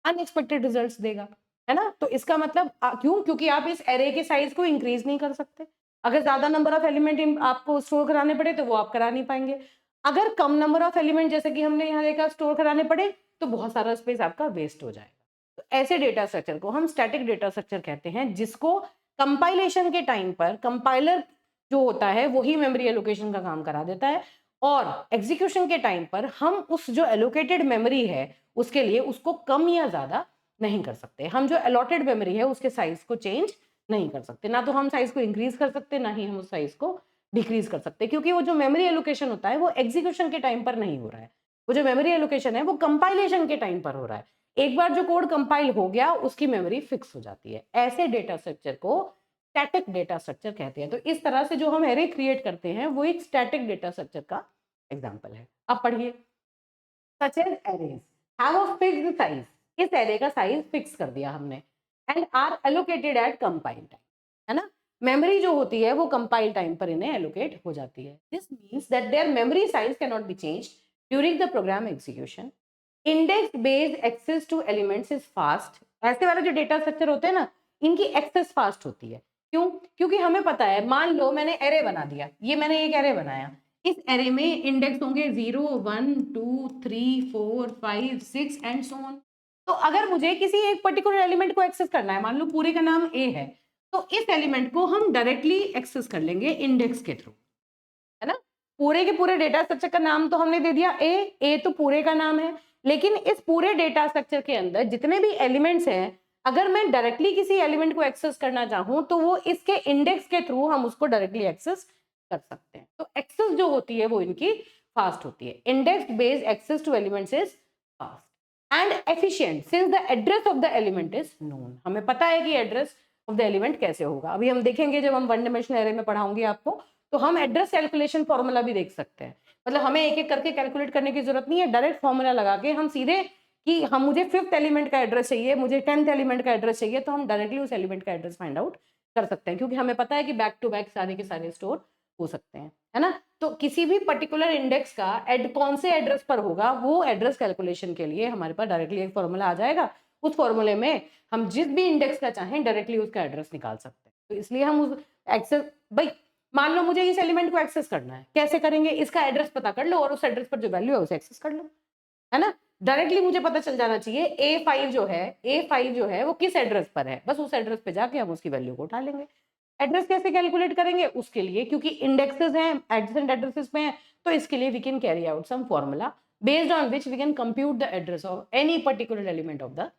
अनएक्सपेक्टेड रिजल्ट्स देगा, है ना। तो इसका मतलब क्यों? क्योंकि आप इस एरे के साइज को इंक्रीज नहीं कर सकते। अगर ज्यादा नंबर ऑफ एलिमेंट आपको स्टोर कराने पड़े तो वो आप करा नहीं पाएंगे। अगर कम नंबर ऑफ एलिमेंट जैसे कि हमने यहाँ देखा स्टोर कराने पड़े तो बहुत सारा स्पेस आपका वेस्ट हो जाएगा। तो ऐसे डेटा स्ट्रक्चर को हम स्टैटिक डेटा स्ट्रक्चर कहते हैं, जिसको कंपाइलेशन के टाइम पर कंपाइलर जो होता है वही मेमोरी एलोकेशन का काम करा देता है, और एग्जीक्यूशन के टाइम पर हम उस जो एलोकेटेड मेमोरी है उसके लिए उसको कम या ज्यादा नहीं कर सकते। हम जो अलॉटेड मेमोरी है उसके साइज को चेंज नहीं कर सकते, ना तो हम साइज को इंक्रीज कर सकते ना ही हम उस साइज को डिक्रीज कर सकते, क्योंकि वो जो मेमोरी एलोकेशन होता है वो एग्जीक्यूशन के टाइम पर नहीं हो रहा है। वो जो मेमोरी एलोकेशन है वो कंपाइलेशन के टाइम पर हो रहा है। एक बार जो कोड कंपाइल हो गया उसकी मेमोरी फिक्स हो जाती है। ऐसे डेटा स्ट्रक्चर को स्टैटिक डेटा स्ट्रक्चर कहते हैं। तो इस तरह से जो हम एरे क्रिएट करते हैं वो एक स्टैटिक डेटा स्ट्रक्चर का एग्जांपल है। अब पढ़िए, such as arrays have a fixed size. इस एरे का साइज फिक्स कर दिया हमने, and are allocated at compile time, है ना। मेमोरी जो होती है वो कंपाइल टाइम पर इन्हें एलोकेट हो जाती है। This means that their memory size can not be changed during the program execution. Index based access to elements is fast. ऐसे वाले जो डेटा स्ट्रक्चर होते हैं ना, इनकी एक्सेस फास्ट होती है। क्यों? क्योंकि हमें पता है, मान लो मैंने एरे बना दिया, ये मैंने एक एरे बनाया, इस एरे में इंडेक्स होंगे 0 1 2 3 4 5 6 एंड सो ऑन। तो अगर मुझे किसी एक पर्टिकुलर एलिमेंट को एक्सेस करना है, मान लो पूरे का नाम ए है, तो इस एलिमेंट को हम डायरेक्टली एक्सेस कर लेंगे इंडेक्स के थ्रू, है ना। पूरे के पूरे डेटा स्ट्रक्चर का नाम तो हमने दे दिया ए तो पूरे का नाम है, लेकिन इस पूरे डेटा स्ट्रक्चर के अंदर जितने भी एलिमेंट्स हैं, अगर मैं डायरेक्टली किसी एलिमेंट को एक्सेस करना चाहूं तो वो इसके इंडेक्स के थ्रू हम उसको डायरेक्टली एक्सेस कर सकते हैं। तो एक्सेस जो होती है वो इनकी फास्ट होती है। Index based access to elements is fast and efficient since the address of the element is known. हमें पता है कि एड्रेस ऑफ द एलिमेंट कैसे होगा। अभी हम देखेंगे जब हम वन डायमेंशनल एरे में पढ़ाऊंगी आपको, तो हम एड्रेस कैलकुलेशन फॉर्मूला भी देख सकते हैं। मतलब हमें एक एक करके कैलकुलेट करने की जरूरत नहीं है, डायरेक्ट फॉर्मूला लगा के हम सीधे कि हम मुझे 5th एलिमेंट का एड्रेस चाहिए, मुझे 10th एलिमेंट का एड्रेस चाहिए, तो हम डायरेक्टली उस एलिमेंट का एड्रेस फाइंड आउट कर सकते हैं, क्योंकि हमें पता है कि बैक टू बैक सारे के सारे स्टोर हो सकते हैं, है ना। तो किसी भी पर्टिकुलर इंडेक्स का कौन से एड्रेस पर होगा वो एड्रेस कैलकुलेशन के लिए हमारे पास डायरेक्टली एक फॉर्मूला आ जाएगा। उस फॉर्मूले में हम जिस भी इंडेक्स का चाहें डायरेक्टली उसका एड्रेस निकाल सकते हैं। तो इसलिए हम उस एक्सेस, भाई मान लो मुझे इस एलिमेंट को एक्सेस करना है, कैसे करेंगे? इसका एड्रेस पता कर लो और उस एड्रेस पर जो वैल्यू है उसे एक्सेस कर लो, है ना। डायरेक्टली मुझे पता चल जाना चाहिए A5 जो है वो किस एड्रेस पर है, बस उस एड्रेस पे जाके हम उसकी वैल्यू को उठा लेंगे। एड्रेस कैसे कैलकुलेट करेंगे? उसके लिए क्योंकि इंडेक्सेस हैं, एडजेसेंट एड्रेसेस में हैं, तो इसके लिए we can carry out some formula based on which we can compute the address of any particular element of the,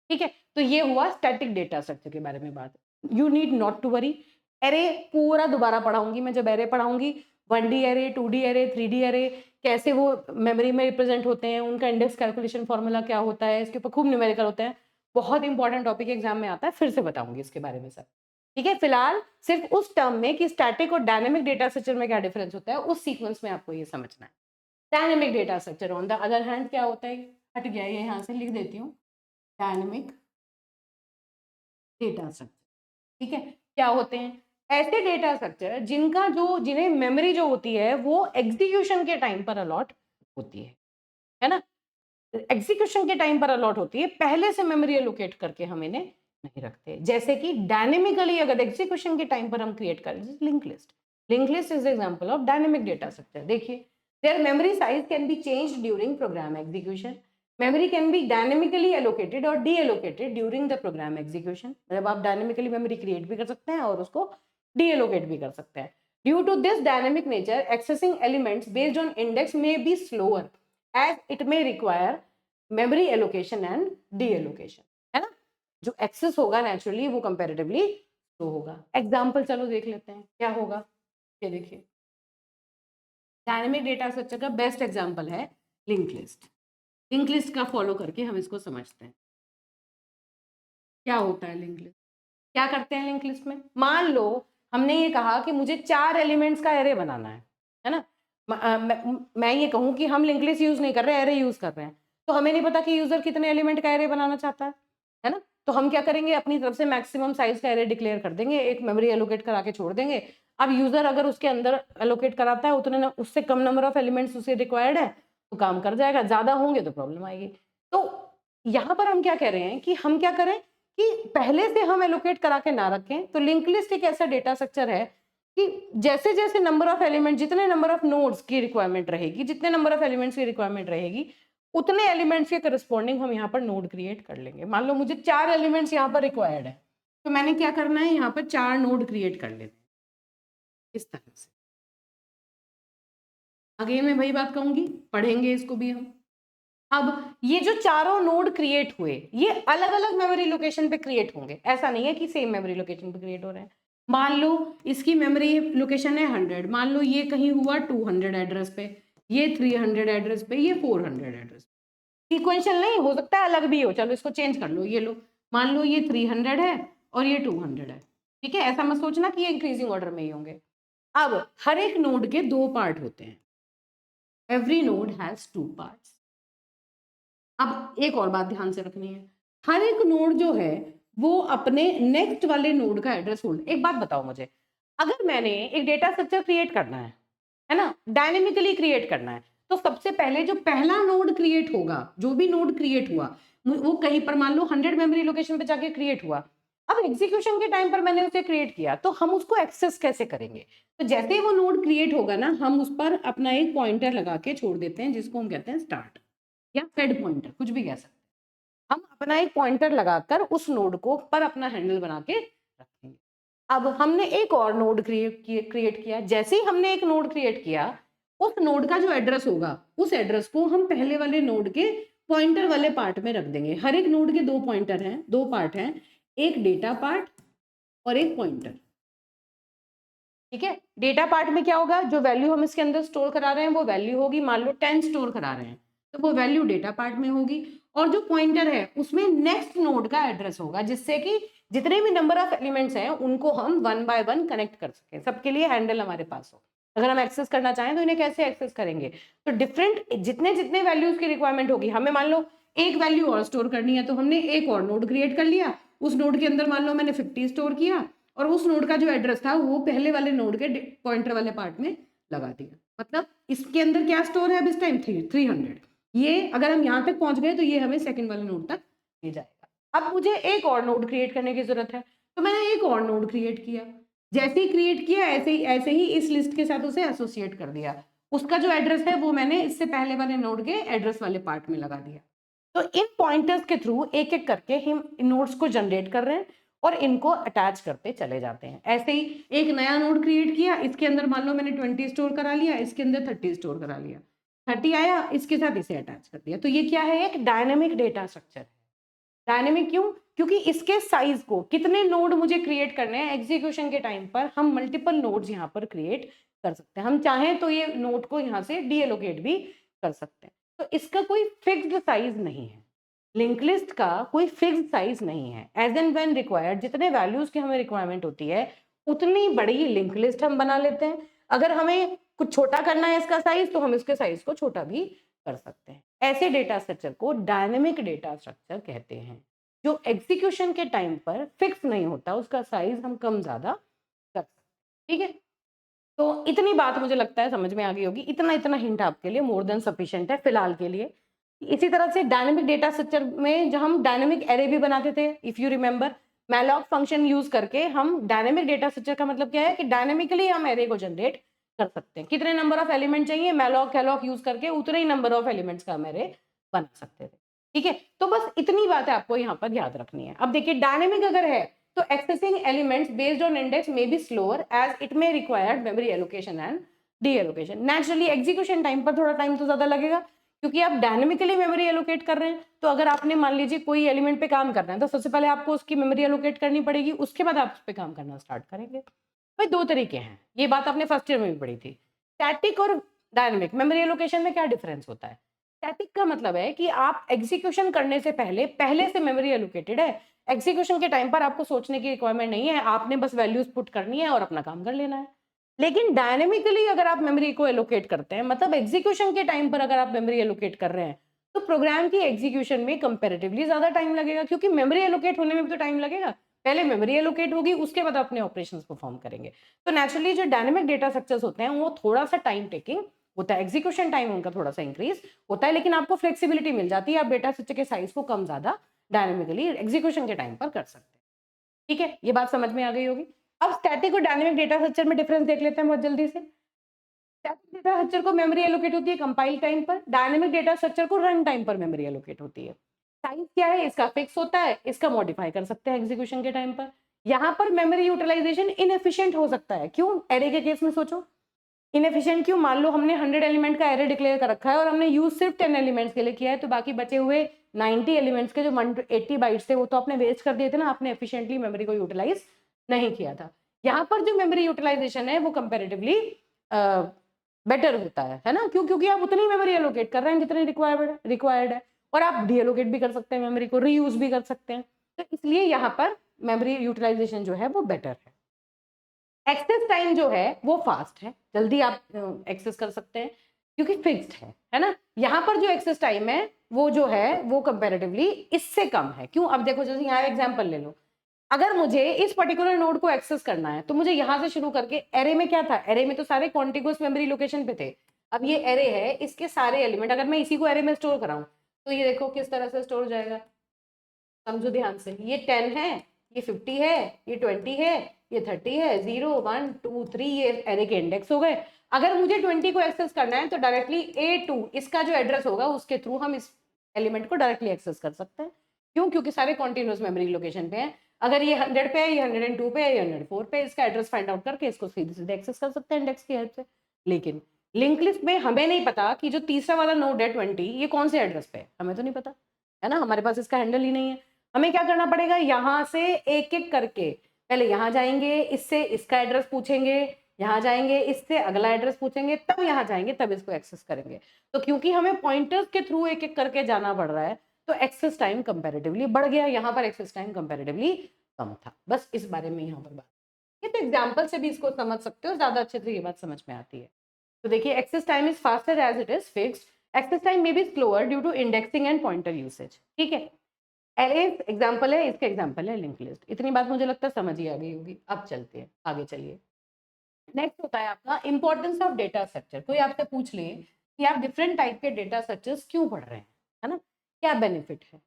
ठीक है। तो ये हुआ स्टैटिक डेटा स्ट्रक्चर के बारे में बात। You need not to worry, array पूरा दोबारा पढ़ाऊंगी मैं। जब एरे पढ़ाऊंगी 1D array, 2D array, 3D array, कैसे वो मेमोरी में रिप्रेजेंट होते हैं, उनका इंडेक्स कैलकुलेशन फॉर्मूला क्या होता है, इसके ऊपर खूब न्यूमेरिकल होते हैं। बहुत इंपॉर्टेंट टॉपिक एग्जाम में आता है, फिर से बताऊंगी इसके बारे में सब, ठीक है। फिलहाल सिर्फ उस टर्म में कि स्टैटिक और डायनेमिक डेटा स्ट्रक्चर में क्या डिफरेंस होता है, उस सीक्वेंस में आपको ये समझना है। Dynamic data structure on the other hand क्या होता है, हट गया ये, यहाँ से लिख देती हूँ, डायनेमिक डेटा स्ट्रक्चर, ठीक है। क्या होते हैं? ऐसे डेटा स्ट्रक्चर जिन्हें मेमोरी जो होती है वो एग्जीक्यूशन के टाइम पर अलॉट होती है ना। एग्जीक्यूशन के टाइम पर अलॉट होती है, पहले से मेमोरी एलोकेट करके हम इन्हें नहीं रखते। जैसे कि डायनेमिकली अगर एग्जीक्यूशन के टाइम पर हम क्रिएट करें, link list is example of dynamic data structure. देखिए, there memory size can be changed during program execution. Memory can be dynamically allocated और deallocated during the program execution. मतलब आप dynamically memory create भी कर सकते हैं और उसको डी एलोकेट भी कर सकते हैं। Due to this dynamic nature, accessing elements based on index may be slower as it may require memory allocation and deallocation, है ना। जो एक्सेस होगा नेचुरली वो कंपैरेटिवली स्लो होगा। एग्जांपल चलो देख लेते हैं क्या होगा। ये देखिए, डायनेमिक डेटा स्ट्रक्चर का बेस्ट एग्जांपल है लिंक लिस्ट। लिंक लिस्ट का फॉलो करके हम इसको समझते हैं। क्या होता है लिंक लिस्ट, क्या करते हैं लिंक लिस्ट में? मान लो हमने ये कहा कि मुझे 4 एलिमेंट्स का एरे बनाना है ना। मैं ये कहूँ कि हम लिंक लिस्ट यूज नहीं कर रहे, एरे यूज कर रहे हैं, तो हमें नहीं पता कि यूजर कितने एलिमेंट का एरे बनाना चाहता है ना। तो हम क्या करेंगे, अपनी तरफ से मैक्सिमम साइज का एरे डिक्लेयर कर देंगे, एक मेमोरी एलोकेट करा के छोड़ देंगे। अब यूजर अगर उसके अंदर एलोकेट कराता है उतने उससे कम नंबर ऑफ एलिमेंट्स उसे रिक्वायर्ड है तो काम कर जाएगा, ज्यादा होंगे तो प्रॉब्लम आएगी। तो यहाँ पर हम क्या कह रहे हैं कि हम क्या करें कि पहले से हम एलोकेट करा के ना रखें। तो लिंक लिस्ट एक ऐसा डेटा स्ट्रक्चर है कि जैसे जैसे नंबर ऑफ एलिमेंट, जितने नंबर ऑफ नोड्स की रिक्वायरमेंट रहेगी, जितने नंबर ऑफ एलिमेंट्स की रिक्वायरमेंट रहेगी, उतने एलिमेंट्स के करस्पॉन्डिंग हम यहाँ पर नोड क्रिएट कर लेंगे। मान लो मुझे 4 एलिमेंट्स यहाँ पर रिक्वायर्ड है, तो मैंने क्या करना है, यहाँ पर 4 नोड क्रिएट कर लेने इस तरह से। आगे मैं वही बात कहूंगी, पढ़ेंगे इसको भी हम। अब ये जो चारों नोड क्रिएट हुए ये अलग अलग मेमोरी लोकेशन पे क्रिएट होंगे, ऐसा नहीं है कि सेम मेमोरी लोकेशन पे क्रिएट हो रहे हैं। मान लो इसकी मेमोरी लोकेशन है 100, मान लो ये कहीं हुआ 200 एड्रेस पे, ये 300 एड्रेस पे, ये 400 एड्रेस पे। सीक्वेंशियल नहीं हो सकता है, अलग भी हो, चलो इसको चेंज कर लो। ये लो, मान लो ये 300 है और ये 200 है, ठीक है। ऐसा मत सोचना कि ये इंक्रीजिंग ऑर्डर में ही होंगे। अब हर एक नोड के 2 पार्ट होते हैं, एवरी नोड हैज 2 पार्ट्स। अब एक और बात ध्यान से रखनी है, हर एक नोड जो है वो अपने नेक्स्ट वाले नोड का एड्रेस होल्ड। एक बात बताओ मुझे, अगर मैंने एक डेटा स्ट्रक्चर क्रिएट करना है ना, डायनेमिकली क्रिएट करना है, तो सबसे पहले जो पहला नोड क्रिएट होगा, जो भी नोड क्रिएट हुआ वो कहीं पर मान लो 100 मेमोरी लोकेशन पे जाके क्रिएट हुआ। अब एग्जीक्यूशन के टाइम पर मैंने उसे क्रिएट किया, तो हम उसको एक्सेस कैसे करेंगे? तो जैसे ही वो नोड क्रिएट होगा ना, हम उस पर अपना एक पॉइंटर लगा के छोड़ देते हैं, जिसको हम कहते हैं स्टार्ट या सेड पॉइंटर, कुछ भी कह सकते हैं। हम अपना एक पॉइंटर लगाकर उस नोड को पर अपना हैंडल बना के रखेंगे। अब हमने एक और नोड क्रिएट किया। जैसे ही हमने एक नोड क्रिएट किया, उस नोड का जो एड्रेस होगा, उस एड्रेस को हम पहले वाले नोड के पॉइंटर वाले पार्ट में रख देंगे। हर एक नोड के 2 पॉइंटर हैं, 2 पार्ट हैं, एक डेटा पार्ट और एक पॉइंटर, ठीक है। डेटा पार्ट में क्या होगा, जो वैल्यू हम इसके अंदर स्टोर करा रहे हैं वो वैल्यू होगी, मान लो 10 स्टोर करा रहे हैं तो वो वैल्यू डेटा पार्ट में होगी। और जो पॉइंटर है उसमें नेक्स्ट नोड का एड्रेस होगा, जिससे कि जितने भी नंबर ऑफ एलिमेंट्स हैं उनको हम 1 बाय 1 कनेक्ट कर सकें, सबके लिए हैंडल हमारे पास हो। अगर हम एक्सेस करना चाहें तो इन्हें कैसे एक्सेस करेंगे? तो डिफरेंट जितने जितने वैल्यूज की रिक्वायरमेंट होगी, हमें मान लो एक वैल्यू और स्टोर करनी है, तो हमने एक और नोड क्रिएट कर लिया। उस नोड के अंदर मान लो मैंने 50 स्टोर किया और उस नोड का जो एड्रेस था वो पहले वाले नोड के पॉइंटर वाले पार्ट में लगा दिया। मतलब इसके अंदर क्या स्टोर है अब इस टाइम? 300। ये अगर हम यहाँ तक पहुंच गए तो ये हमें सेकंड वाले नोड तक ले जाएगा। अब मुझे एक और नोड क्रिएट करने की जरूरत है, तो मैंने एक और नोड क्रिएट किया। जैसे ही क्रिएट किया ऐसे ही इस लिस्ट के साथ उसे एसोसिएट कर दिया। उसका जो एड्रेस है वो मैंने इससे पहले वाले नोड के एड्रेस वाले पार्ट में लगा दिया। तो इन पॉइंटर्स के थ्रू एक एक करके हम नोड्स को जनरेट कर रहे हैं और इनको अटैच करते चले जाते हैं। ऐसे ही एक नया नोड क्रिएट किया, इसके अंदर मान लो मैंने 20 स्टोर करा लिया, इसके अंदर 30 स्टोर करा लिया, 30 आया, इसके साथ इसे अटैच कर दिया। तो ये क्या है? एक डायनेमिक डेटा स्ट्रक्चर है। डायनेमिक क्यों? क्योंकि इसके साइज को, कितने नोड मुझे क्रिएट करने हैं एग्जीक्यूशन के टाइम पर, हम मल्टीपल नोड्स यहाँ पर क्रिएट कर सकते हैं। हम चाहें तो ये नोड को यहाँ से डीएलोकेट भी कर सकते हैं। तो इसका कोई फिक्स्ड साइज नहीं है, लिंक लिस्ट का कोई फिक्स्ड साइज नहीं है। एज एंड व्हेन रिक्वायर्ड, जितने वैल्यूज की हमें रिक्वायरमेंट होती है उतनी बड़ी लिंक लिस्ट हम बना लेते हैं। अगर हमें कुछ छोटा करना है इसका साइज, तो हम इसके साइज को छोटा भी कर सकते हैं। ऐसे डेटा स्ट्रक्चर को डायनेमिक डेटा स्ट्रक्चर कहते हैं, जो एग्जीक्यूशन के टाइम पर फिक्स नहीं होता, उसका साइज हम कम ज्यादा कर सकते हैं, ठीक है। तो इतनी बात मुझे लगता है समझ में आ गई होगी। इतना हिंट आपके लिए मोर देन सफिशिएंट है फिलहाल के लिए। इसी तरह से डायनेमिक डेटा स्ट्रक्चर में जो हम डायनेमिक एरे भी बनाते थे, if you remember, malloc function use करके हम डायनेमिक डेटा स्ट्रक्चर का मतलब क्या है कि डायनेमिकली हम एरे को जनरेट कर सकते हैं। कितने नंबर ऑफ एलिमेंट चाहिए, मैलॉक कैलॉक यूज करके उतने ही नंबर ऑफ एलिमेंट्स का हम एरे बना सकते थे, ठीक है। तो बस इतनी बात है आपको यहाँ पर याद रखनी है। अब देखिए, डायनेमिक अगर है तो accessing elements based on index may be slower as it may require memory allocation and de-allocation. Naturally execution time पर थोड़ा टाइम तो ज्यादा लगेगा, क्योंकि आप डायनेमिकली मेमोरी एलोकेट कर रहे हैं। तो अगर आपने मान लीजिए कोई एलिमेंट पे काम करना है, तो सबसे पहले आपको उसकी मेमोरी एलोकेट करनी पड़ेगी, उसके बाद आप उस पर काम करना स्टार्ट करेंगे। भाई 2 तरीके हैं, ये बात आपने फर्स्ट ईयर में भी पढ़ी थी। स्टैटिक और डायनेमिक मेमोरी एलोकेशन में क्या डिफरेंस होता है? स्टैटिक का मतलब है कि आप एग्जीक्यूशन करने से पहले से मेमोरी एलोकेटेड है, एग्जीक्यूशन के टाइम पर आपको सोचने की रिक्वायरमेंट नहीं है, आपने बस वैल्यूज पुट करनी है और अपना काम कर लेना है। लेकिन डायनेमिकली अगर आप मेमोरी को एलोकेट करते हैं, मतलब एग्जीक्यूशन के टाइम पर अगर आप मेमोरी एलोकेट कर रहे हैं, तो प्रोग्राम की एग्जीक्यूशन में कंपैरेटिवली ज्यादा टाइम लगेगा, क्योंकि मेमोरी एलोकेट होने में भी तो टाइम लगेगा। पहले मेमोरी एलोकेट होगी, उसके बाद अपने ऑपरेशंस परफॉर्म करेंगे। तो नेचुरली जो डायनेमिक डेटा स्ट्रक्चर्स होते हैं वो थोड़ा सा टाइम टेकिंग होता है, एग्जीक्यूशन टाइम उनका थोड़ा सा इंक्रीज होता है, लेकिन आपको फ्लेक्सिबिलिटी मिल जाती है, आप डेटा स्ट्रक्चर के साइज को कम ज्यादा डायनेमिकली एग्जीक्यूशन के टाइम पर कर सकते हैं। ठीक है, ये बात समझ में आ गई होगी। अब स्टैटिक और डायनेमिक डेटा स्ट्रक्चर में डिफरेंस देख लेते हैं बहुत जल्दी से। स्टैटिक डेटा स्ट्रक्चर को मेमोरी एलोकेट होती है कंपाइल टाइम पर, डायनेमिक डेटा स्ट्रक्चर को रन टाइम पर मेमोरी एलोकेट होती है। साइज क्या है इसका, फिक्स होता है, इसका मॉडिफाई कर सकते हैं एग्जीक्यूशन के टाइम पर। यहाँ पर मेमोरी यूटिलाइजेशन इनएफिशिएंट हो सकता है, क्यों? एरे के केस में सोचो, इनएफिशिएंट क्यों? मान लो हमने 100 एलिमेंट का एरे डिक्लेयर कर रखा है और हमने यूज सिर्फ 10 एलिमेंट्स के लिए किया है, तो बाकी बचे हुए 90 एलिमेंट्स के जो 180 बाइट्स थे वो तो आपने वेस्ट कर दिए थे ना, आपने एफिशिएंटली मेमोरी को यूटिलाइज नहीं किया था। यहाँ पर जो मेमोरी यूटिलाइजेशन है वो कंपेरेटिवली बेटर होता है ना? क्यों? क्योंकि आप उतनी मेमोरी एलोकेट कर रहे हैं जितनी रिक्वायर्ड है, और आप डीएलोकेट भी कर सकते हैं मेमोरी को, रीयूज भी कर सकते हैं, तो इसलिए यहाँ पर मेमोरी यूटिलाइजेशन जो है वो बेटर है। एक्सेस टाइम जो है वो फास्ट है, जल्दी आप एक्सेस कर सकते हैं क्योंकि फिक्स्ड है ना? यहाँ पर जो एक्सेस टाइम है वो जो है वो कंपैरेटिवली इससे कम है। क्यों? अब देखो, जैसे यहाँ एग्जांपल ले लो, अगर मुझे इस पर्टिकुलर नोड को एक्सेस करना है तो मुझे यहाँ से शुरू करके, एरे में क्या था, एरे में तो सारे कॉन्टिगुअस मेमोरी लोकेशन पे थे। अब ये एरे है, इसके सारे एलिमेंट अगर मैं इसी को एरे में स्टोर कराऊं तो ये देखो किस तरह से स्टोर हो जाएगा, समझो ध्यान से। ये 10 है, ये 50 है, ये 20 है, ये 30 है, 0 1 2 3, ये एरे के इंडेक्स हो गए। अगर मुझे 20 को एक्सेस करना है तो डायरेक्टली A2 इसका जो एड्रेस होगा उसके थ्रू हम इस एलिमेंट को डायरेक्टली एक्सेस कर सकते हैं। क्यों? क्योंकि सारे कॉन्टिन्यूस मेमोरी लोकेशन पे है। अगर ये 100 पे है, ये 102 पे है, ये 104 पे, इसका एड्रेस फाइंड आउट करके इसको सीधे सीधे एक्सेस कर सकते हैं इंडेक्स की हेल्प से। लेकिन लिंक लिस्ट में हमें नहीं पता कि जो तीसरा वाला नोड है 20, ये कौन से एड्रेस पे है, हमें तो नहीं पता, है ना? हमारे पास इसका हैंडल ही नहीं है। हमें क्या करना पड़ेगा, यहाँ से एक एक करके, पहले यहाँ जाएंगे, इससे इसका एड्रेस पूछेंगे, यहाँ जाएंगे, इससे अगला एड्रेस पूछेंगे, तब यहाँ जाएंगे, तब इसको एक्सेस करेंगे। तो क्योंकि हमें पॉइंटर्स के थ्रू एक एक करके जाना पड़ रहा है तो एक्सेस टाइम कंपैरेटिवली बढ़ गया, यहाँ पर एक्सेस टाइम कंपैरेटिवली कम था। बस इस बारे में यहाँ पर बात, ये तो एग्जाम्पल से भी इसको समझ सकते हो, ज्यादा अच्छे से ये बात समझ में आती है। तो देखिए, access time is faster as it is fixed, access time may be slower due to indexing and pointer usage. ठीक है, एरे एग्जाम्पल है, इसका एग्जाम्पल है लिंक लिस्ट। इतनी बात मुझे लगता है समझ ही आ गई होगी। अब चलते हैं आगे, चलिए। नेक्स्ट होता है आपका इंपॉर्टेंस ऑफ डेटा स्ट्रक्चर। कोई आपसे पूछ ले कि आप डिफरेंट टाइप के डेटा स्ट्रक्चर्स क्यों पढ़ रहे हैं, है ना? क्या बेनिफिट है,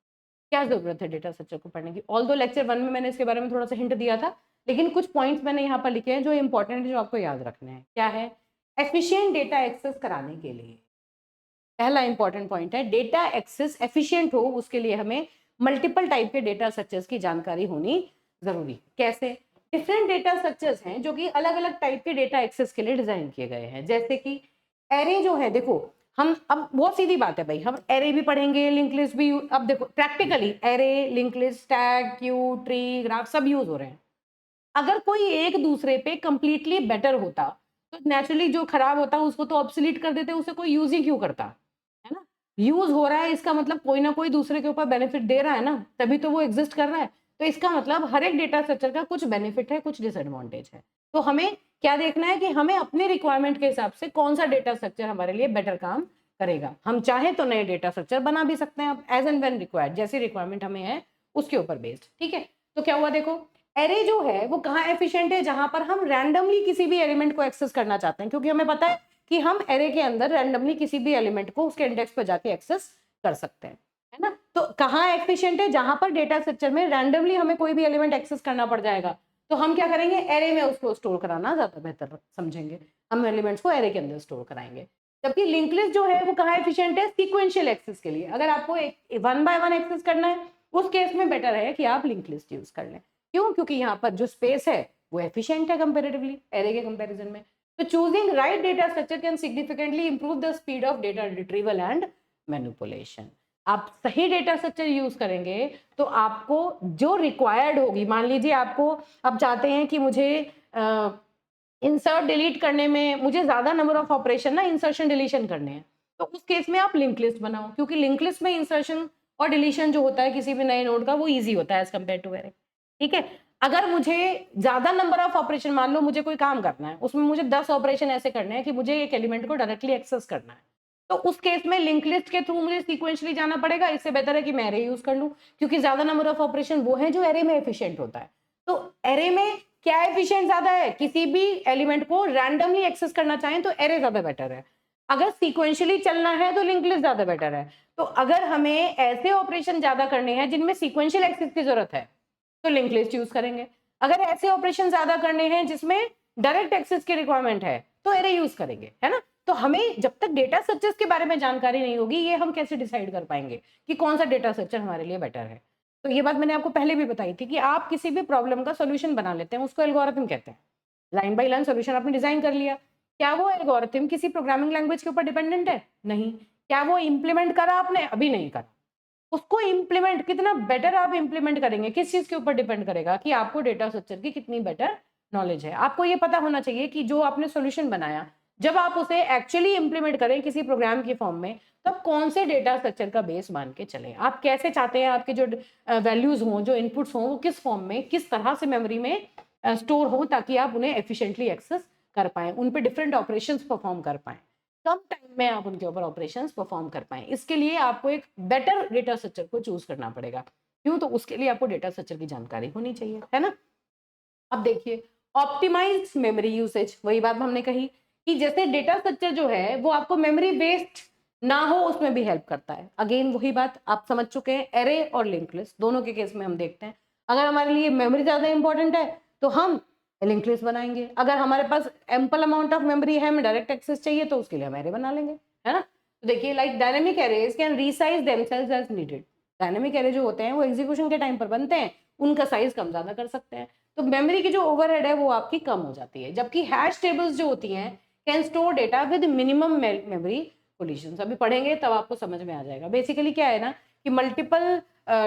क्या जरूरत है डेटा स्ट्रक्चर को पढ़ने की? ऑल्दो लेक्चर 1 में मैंने इसके बारे में थोड़ा सा हिंट दिया था, लेकिन कुछ पॉइंट्स मैंने यहाँ पर लिखे हैं जो इंपॉर्टेंट है, जो आपको याद रखने हैं। क्या है? एफिशिएंट डेटा एक्सेस कराने के लिए पहला इंपॉर्टेंट पॉइंट है, डेटा एक्सेस एफिशिएंट हो उसके लिए हमें मल्टीपल टाइप के डेटा स्ट्रक्चर्स की जानकारी होनी जरूरी है। कैसे? डिफरेंट डेटा स्ट्रक्चर्स हैं जो कि अलग अलग टाइप के डेटा एक्सेस के लिए डिजाइन किए गए हैं। जैसे कि एरे जो है, देखो हम, अब बहुत सीधी बात है भाई, हम एरे भी पढ़ेंगे, लिंक लिस्ट भी। अब देखो practically array, link list, tag, Q, tree, graph सब यूज हो रहे हैं। अगर कोई एक दूसरे पे कंप्लीटली बेटर होता तो नेचुरली जो खराब होता उसको तो ऑब्सोलीट कर देते, उसे कोई यूज ही क्यों करता, है ना? यूज हो रहा है, इसका मतलब कोई ना कोई दूसरे के ऊपर बेनिफिट दे रहा है ना, तभी तो वो एग्जिस्ट कर रहा है। तो इसका मतलब हर एक डेटा स्ट्रक्चर का कुछ बेनिफिट है, कुछ डिसएडवांटेज है। तो हमें क्या देखना है कि हमें अपने रिक्वायरमेंट के हिसाब से कौन सा डेटा स्ट्रक्चर हमारे लिए बेटर काम करेगा। हम चाहे तो नए डेटा स्ट्रक्चर बना भी सकते हैं एज एंड व्हेन रिक्वायर्ड, जैसी रिक्वायरमेंट हमें है उसके ऊपर बेस्ड। ठीक है, तो क्या हुआ, देखो एरे जो है वो कहाँ एफिशिएंट है, जहां पर हम रैंडमली किसी भी एलिमेंट को एक्सेस करना चाहते हैं, क्योंकि हमें पता है कि हम एरे के अंदर रैंडमली किसी भी एलिमेंट को उसके इंडेक्स पर जाके एक्सेस कर सकते हैं, है ना? तो कहाँ एफिशिएंट है, जहां पर डेटा स्ट्रक्चर में रैंडमली हमें कोई भी एलिमेंट एक्सेस करना पड़ जाएगा, तो हम क्या करेंगे, एरे में उसको स्टोर कराना ज्यादा बेहतर समझेंगे, हम एलिमेंट्स को एरे के अंदर स्टोर कराएंगे। जबकि लिंक लिस्ट जो है वो कहाँ एफिशिएंट है, सीक्वेंशियल एक्सेस के लिए। अगर आपको एक 1 बाय 1 एक्सेस करना है, उस केस में बेटर है कि आप लिंक लिस्ट यूज कर लें। क्यों? क्योंकि यहाँ पर जो स्पेस है वो एफिशिएंट है कंपैरेटिवली एरे के कंपैरिजन में। तो choosing right data structure can significantly improve the speed of data retrieval and manipulation. आप सही डेटा स्ट्रक्चर यूज करेंगे तो आपको जो रिक्वायर्ड होगी, मान लीजिए आपको, आप चाहते हैं कि मुझे इंसर्ट डिलीट करने में मुझे ज्यादा नंबर ऑफ ऑपरेशन ना इंसर्शन डिलीशन करने हैं, तो उस केस में आप लिंक लिस्ट बनाओ, क्योंकि लिंक लिस्ट में इंसर्शन और डिलीशन जो होता है किसी भी नए नोड का वो इजी होता है एज कम्पेयर टू एरे। ठीक है, अगर मुझे ज्यादा नंबर ऑफ ऑपरेशन, मान लो मुझे कोई काम करना है, उसमें मुझे 10 ऑपरेशन ऐसे करने हैं कि मुझे एक एलिमेंट को डायरेक्टली एक्सेस करना है, तो उस केस में लिंक लिस्ट के थ्रू मुझे सीक्वेंशली जाना पड़ेगा। इससे बेहतर है कि मैं एरे यूज कर लूं, क्योंकि ज्यादा नंबर ऑफ ऑपरेशन वो है जो एरे में एफिशिएंट होता है। एरे में क्या एफिशिएंट ज्यादा है, किसी भी एलिमेंट को रैंडमली एक्सेस करना चाहें तो एरे ज्यादा बेटर है, अगर सीक्वेंशियली चलना है तो लिंक्ड लिस्ट ज्यादा बेटर है। तो अगर हमें ऐसे ऑपरेशन ज्यादा करने हैं जिनमें सीक्वेंशियल एक्सेस की जरूरत है तो लिंक्ड लिस्ट यूज करेंगे, अगर ऐसे ऑपरेशन ज्यादा करने हैं जिसमें डायरेक्ट एक्सेस की रिक्वायरमेंट है तो एरे यूज करेंगे, है ना। तो हमें जब तक डेटा स्ट्रक्चर्स के बारे में जानकारी नहीं होगी, ये हम कैसे डिसाइड कर पाएंगे कि कौन सा डेटा स्ट्रक्चर हमारे लिए बेटर है। तो ये बात मैंने आपको पहले भी बताई थी कि आप किसी भी प्रॉब्लम का सोल्यूशन बना लेते हैं, उसको एल्गोरिथम कहते हैं। लाइन बाय लाइन सोल्यूशन आपने डिजाइन कर लिया, क्या वो एल्गोरिथम किसी प्रोग्रामिंग लैंग्वेज के ऊपर डिपेंडेंट है? नहीं। क्या वो इंप्लीमेंट करा आपने? अभी नहीं करा। उसको इंप्लीमेंट कितना बेटर आप इंप्लीमेंट करेंगे किस चीज के ऊपर डिपेंड करेगा कि आपको डेटा स्ट्रक्चर की कितनी बेटर नॉलेज है। आपको ये पता होना चाहिए कि जो आपने सॉल्यूशन बनाया, जब आप उसे एक्चुअली इंप्लीमेंट करें किसी प्रोग्राम की फॉर्म में, तब कौन से डेटा स्ट्रक्चर का बेस मान के चले, आप कैसे चाहते हैं आपके जो वैल्यूज हों, जो इनपुट्स हों, वो किस फॉर्म में, किस तरह से मेमोरी में स्टोर हो, ताकि आप उन्हें एफिशिएंटली एक्सेस कर पाए, उन पे डिफरेंट ऑपरेशंस परफॉर्म कर पाए, कम टाइम में आप उनके ऊपर ऑपरेशंस परफॉर्म कर पाए। इसके लिए आपको एक बेटर डेटा स्ट्रक्चर को चूज करना पड़ेगा। क्यों? तो उसके लिए आपको डेटा स्ट्रक्चर की जानकारी होनी चाहिए, है ना। अब देखिए, ऑप्टिमाइज मेमोरी यूसेज, वही बात हमने कही कि जैसे डेटा स्ट्रक्चर जो है वो आपको मेमोरी वेस्ट ना हो उसमें भी हेल्प करता है। अगेन वही बात आप समझ चुके हैं, एरे और लिंक्ड लिस्ट दोनों के केस में हम देखते हैं, अगर हमारे लिए मेमोरी ज्यादा इंपॉर्टेंट है तो हम लिंक्ड लिस्ट बनाएंगे, अगर हमारे पास एम्पल अमाउंट ऑफ मेमोरी है, हमें डायरेक्ट एक्सेस चाहिए तो उसके लिए हम एरे बना लेंगे, है ना। तो देखिए, like dynamic arrays can resize themselves as needed. Dynamic array जो होते हैं वो एग्जीक्यूशन के टाइम पर बनते हैं, उनका साइज कम ज्यादा कर सकते हैं, तो मेमोरी की जो ओवरहेड है वो आपकी कम हो जाती है। जबकि हैश टेबल्स जो होती हैं can store data with minimum memory collisions, अभी पढ़ेंगे तब आपको समझ में आ जाएगा। बेसिकली क्या है ना कि मल्टीपल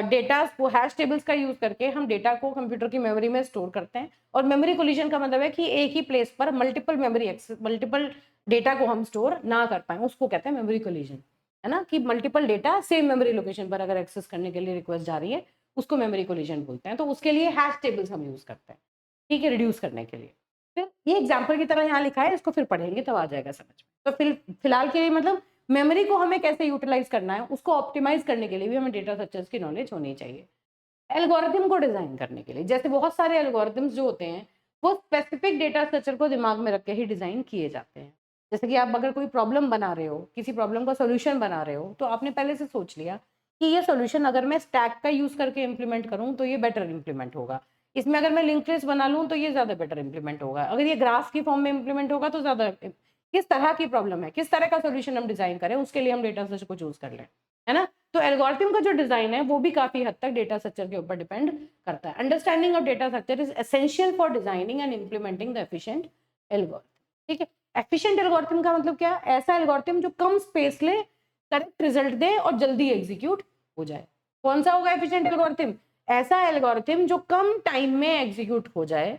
डेटा को हैश टेबल्स का यूज करके हम डेटा को कंप्यूटर की मेमोरी में स्टोर करते हैं, और मेमोरी कोलिशन का मतलब है कि एक ही प्लेस पर multiple memory access, multiple data को हम स्टोर ना कर पाए, उसको कहते हैं मेमोरी कोलिशन, है ना। कि multiple data same memory location पर अगर एक्सेस करने के लिए रिक्वेस्ट जा रही है, उसको मेमोरी कोलिशन बोलते हैं। तो उसके लिए हैश टेबल्स हम यूज करते हैं, ठीक है, रिड्यूस करने के लिए। फिर ये एग्जाम्पल की तरह यहाँ लिखा है, इसको फिर पढ़ेंगे तब आ जाएगा समझ में। तो फिलहाल के लिए मतलब मेमोरी को हमें कैसे यूटिलाइज करना है, उसको ऑप्टिमाइज करने के लिए भी हमें डेटा स्ट्रक्चर्स की नॉलेज होनी चाहिए। एल्गोरिथम को डिजाइन करने के लिए, जैसे बहुत सारे एल्गोरिथम्स जो होते हैं वो स्पेसिफिक डेटा स्ट्रक्चर को दिमाग में रख के ही डिजाइन किए जाते हैं। जैसे कि आप अगर कोई प्रॉब्लम बना रहे हो, किसी प्रॉब्लम का सोल्यूशन बना रहे हो, तो आपने पहले से सोच लिया कि ये सोल्यूशन अगर मैं स्टैक का यूज करके इंप्लीमेंट करूं तो ये बेटर इंप्लीमेंट होगा, इसमें अगर मैं लिंक्ड लिस्ट बना लूं तो ये ज्यादा बेटर इंप्लीमेंट होगा, अगर ये ग्राफ की फॉर्म में इंप्लीमेंट होगा तो ज्यादा। किस तरह की प्रॉब्लम है, किस तरह का सोल्यूशन हम डिजाइन करें, उसके लिए हम डेटा स्ट्रक्चर को चूज कर लें, है ना। तो एल्गोरिथम का जो डिजाइन है वो भी काफी हद तक डेटा स्ट्रक्चर के ऊपर डिपेंड करता है। Understanding of data structure is essential for designing and implementing the efficient algorithm, ठीक है। एफिशिएंट एल्गोरिथम का मतलब क्या? ऐसा एल्गोरिथम जो कम स्पेस ले, करेक्ट रिजल्ट दे और जल्दी एग्जीक्यूट हो जाए। कौन सा होगा एफिशिएंट एल्गोरिथम? ऐसा एल्गोरिथम जो कम टाइम में एग्जीक्यूट हो जाए,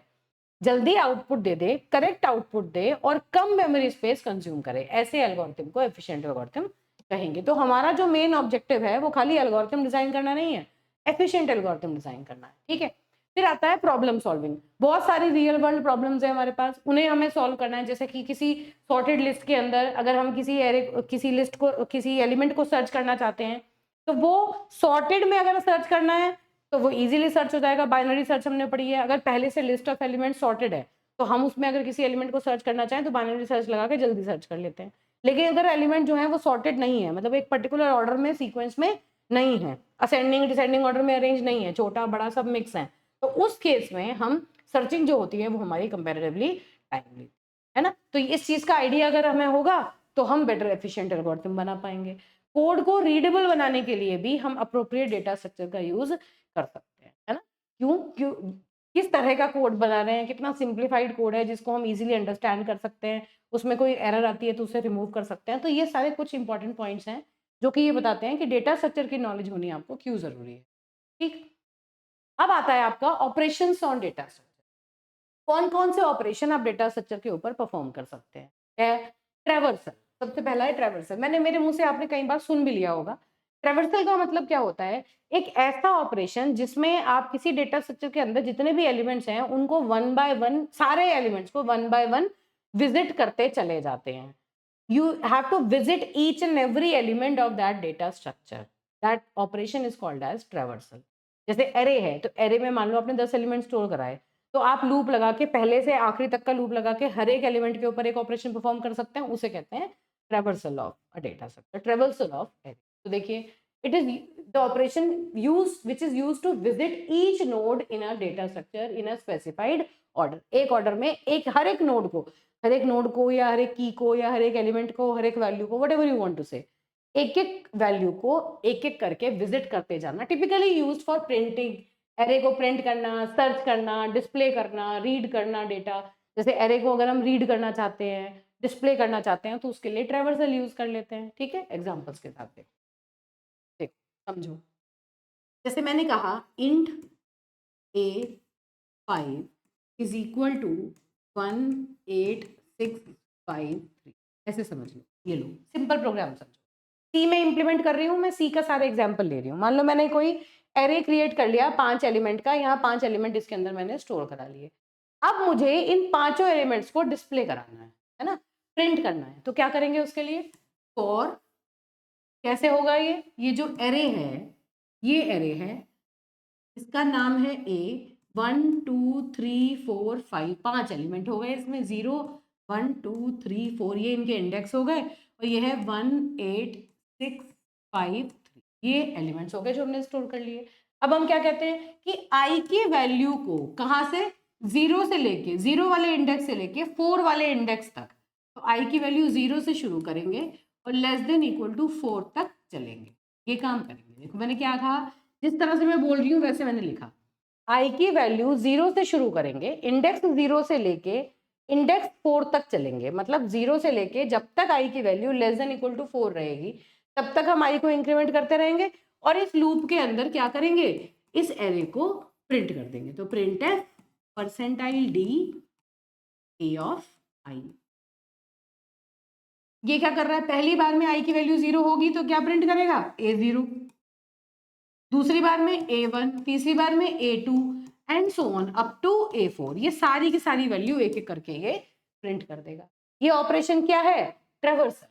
जल्दी आउटपुट दे दे, करेक्ट आउटपुट दे और कम मेमोरी स्पेस कंज्यूम करे, ऐसे एल्गोरिथम को एफिशिएंट एल्गोरिथम कहेंगे। तो हमारा जो मेन ऑब्जेक्टिव है वो खाली एल्गोरिथम डिजाइन करना नहीं है, एफिशिएंट एल्गोरिथम डिजाइन करना है, ठीक है। फिर आता है प्रॉब्लम सॉल्विंग। बहुत सारी रियल वर्ल्ड प्रॉब्लम्स है हमारे पास, उन्हें हमें सॉल्व करना है। जैसे कि किसी सॉर्टेड लिस्ट के अंदर अगर हम किसी लिस्ट को, किसी एलिमेंट को सर्च करना चाहते हैं, तो वो सॉर्टेड में अगर सर्च करना है तो वो इजीली सर्च हो जाएगा, बाइनरी सर्च हमने पढ़ी है। अगर पहले से लिस्ट ऑफ एलिमेंट सॉर्टेड है तो हम उसमें अगर किसी एलिमेंट को सर्च करना चाहें तो बाइनरी सर्च लगा के जल्दी सर्च कर लेते हैं। लेकिन अगर एलिमेंट जो है वो सॉर्टेड नहीं है, मतलब एक पर्टिकुलर ऑर्डर में, सीक्वेंस में नहीं है, असेंडिंग डिसेंडिंग ऑर्डर में अरेंज नहीं है, छोटा बड़ा सब मिक्स है, तो उस केस में हम सर्चिंग जो होती है वो हमारी कंपेरेटिवली टाइमली, है ना। तो इस चीज का आइडिया अगर हमें होगा तो हम बेटर एफिशिएंट एल्गोरिथम बना पाएंगे। कोड को रीडेबल बनाने के लिए भी हम अप्रोप्रिएट डेटा स्ट्रक्चर का यूज कर सकते हैं, है ना। क्यों क्यों किस तरह का कोड बना रहे हैं, कितना सिंप्लीफाइड कोड है जिसको हम इजीली अंडरस्टैंड कर सकते हैं, उसमें कोई एरर आती है तो उसे रिमूव कर सकते हैं। तो ये सारे कुछ इंपॉर्टेंट पॉइंट्स हैं जो कि ये बताते हैं कि डेटा स्ट्रक्चर की नॉलेज होनी आपको क्यों जरूरी है, ठीक। अब आता है आपका ऑपरेशंस ऑन डेटा स्ट्रक्चर। कौन कौन से ऑपरेशन आप डेटा स्ट्रक्चर के ऊपर परफॉर्म कर सकते हैं? ट्रैवर्सल, सबसे पहला है ट्रैवर्सल। मैंने मेरे मुंह से आपने कई बार सुन भी लिया होगा। ट्रैवर्सल का मतलब क्या होता है? एक ऐसा ऑपरेशन जिसमें आप किसी डेटा स्ट्रक्चर के अंदर जितने भी एलिमेंट्स हैं उनको वन बाय वन, सारे एलिमेंट्स को वन बाय वन विजिट करते चले जाते हैं। You have to visit each and every element of that data structure. That operation is called as traversal. जैसे एरे है तो एरे में मान लो आपने 10 एलिमेंट स्टोर कराए, तो आप लूप लगा के पहले से आखिरी तक का लूप लगा के हर एक एलिमेंट के ऊपर एक ऑपरेशन परफॉर्म कर सकते हैं, उसे कहते हैं traversal of a data structure, traversal of array. तो देखिए it is the operation use which is use to visit each node in a data structure in a specified order. एक ऑर्डर में एक हर एक नोड को या हर एक की को या हर एक एलिमेंट को, हर एक वैल्यू को, व्हाटएवर यू वांट टू से, एक एक वैल्यू को एक एक करके विजिट करते जाना। Typically used for printing, array को प्रिंट करना, सर्च करना, डिस्प्ले करना, रीड करना डेटा। जैसे एरे को अगर हम रीड करना चाहते हैं, डिस्प्ले करना चाहते हैं, तो उसके लिए ट्रैवर्सल यूज कर लेते हैं। ठीक है, एग्जांपल्स के साथ देखो समझो। जैसे मैंने कहा int A5 is equal to 18653, ऐसे समझ लो। ये लो सिंपल प्रोग्राम समझो। सी में इंप्लीमेंट कर रही हूँ मैं, सी का सारा एग्जाम्पल ले रही हूँ। मान लो मैंने कोई एरे क्रिएट कर लिया 5 एलिमेंट का, यहाँ 5 एलिमेंट इसके अंदर मैंने स्टोर करा लिए। अब मुझे इन 5 एलिमेंट्स को डिस्प्ले कराना है ना, प्रिंट करना है। तो क्या करेंगे उसके लिए, फॉर कैसे होगा ये जो एरे है, ये एरे है, इसका नाम है ए। 1 2 3 4 5, 5 एलिमेंट हो गए इसमें, 0 1 2 3 4 ये इनके इंडेक्स हो गए, और ये है 1 8 6 5 3, ये एलिमेंट्स हो गए जो हमने स्टोर कर लिए। अब हम क्या कहते हैं कि आई की वैल्यू को कहाँ से, 0 से लेके, 0 वाले इंडेक्स से लेके 4 वाले इंडेक्स तक, तो आई की वैल्यू 0 से शुरू करेंगे और लेस देन इक्वल टू 4 तक चलेंगे। ये काम करेंगे। देखो मैंने क्या कहा, जिस तरह से मैं बोल रही हूँ वैसे मैंने लिखा। आई की वैल्यू 0 से शुरू करेंगे, इंडेक्स 0 से लेके इंडेक्स 4 तक चलेंगे। मतलब 0 से लेके जब तक आई की value less than equal to 4 रहेगी, तब तक हम आई को इंक्रीमेंट करते रहेंगे, और इस लूप के अंदर क्या करेंगे, इस एरे को प्रिंट कर देंगे। तो प्रिंट है परसेंटाइल डी ए ऑफ आई। ये क्या कर रहा है, पहली बार में आई की वैल्यू 0 होगी तो क्या प्रिंट करेगा, A0, दूसरी बार में A1, तीसरी बार में A2 and so on up to A4। ये सारी की सारी वैल्यू एक एक करके ये प्रिंट कर देगा। ये ऑपरेशन क्या है, ट्रैवर्सल।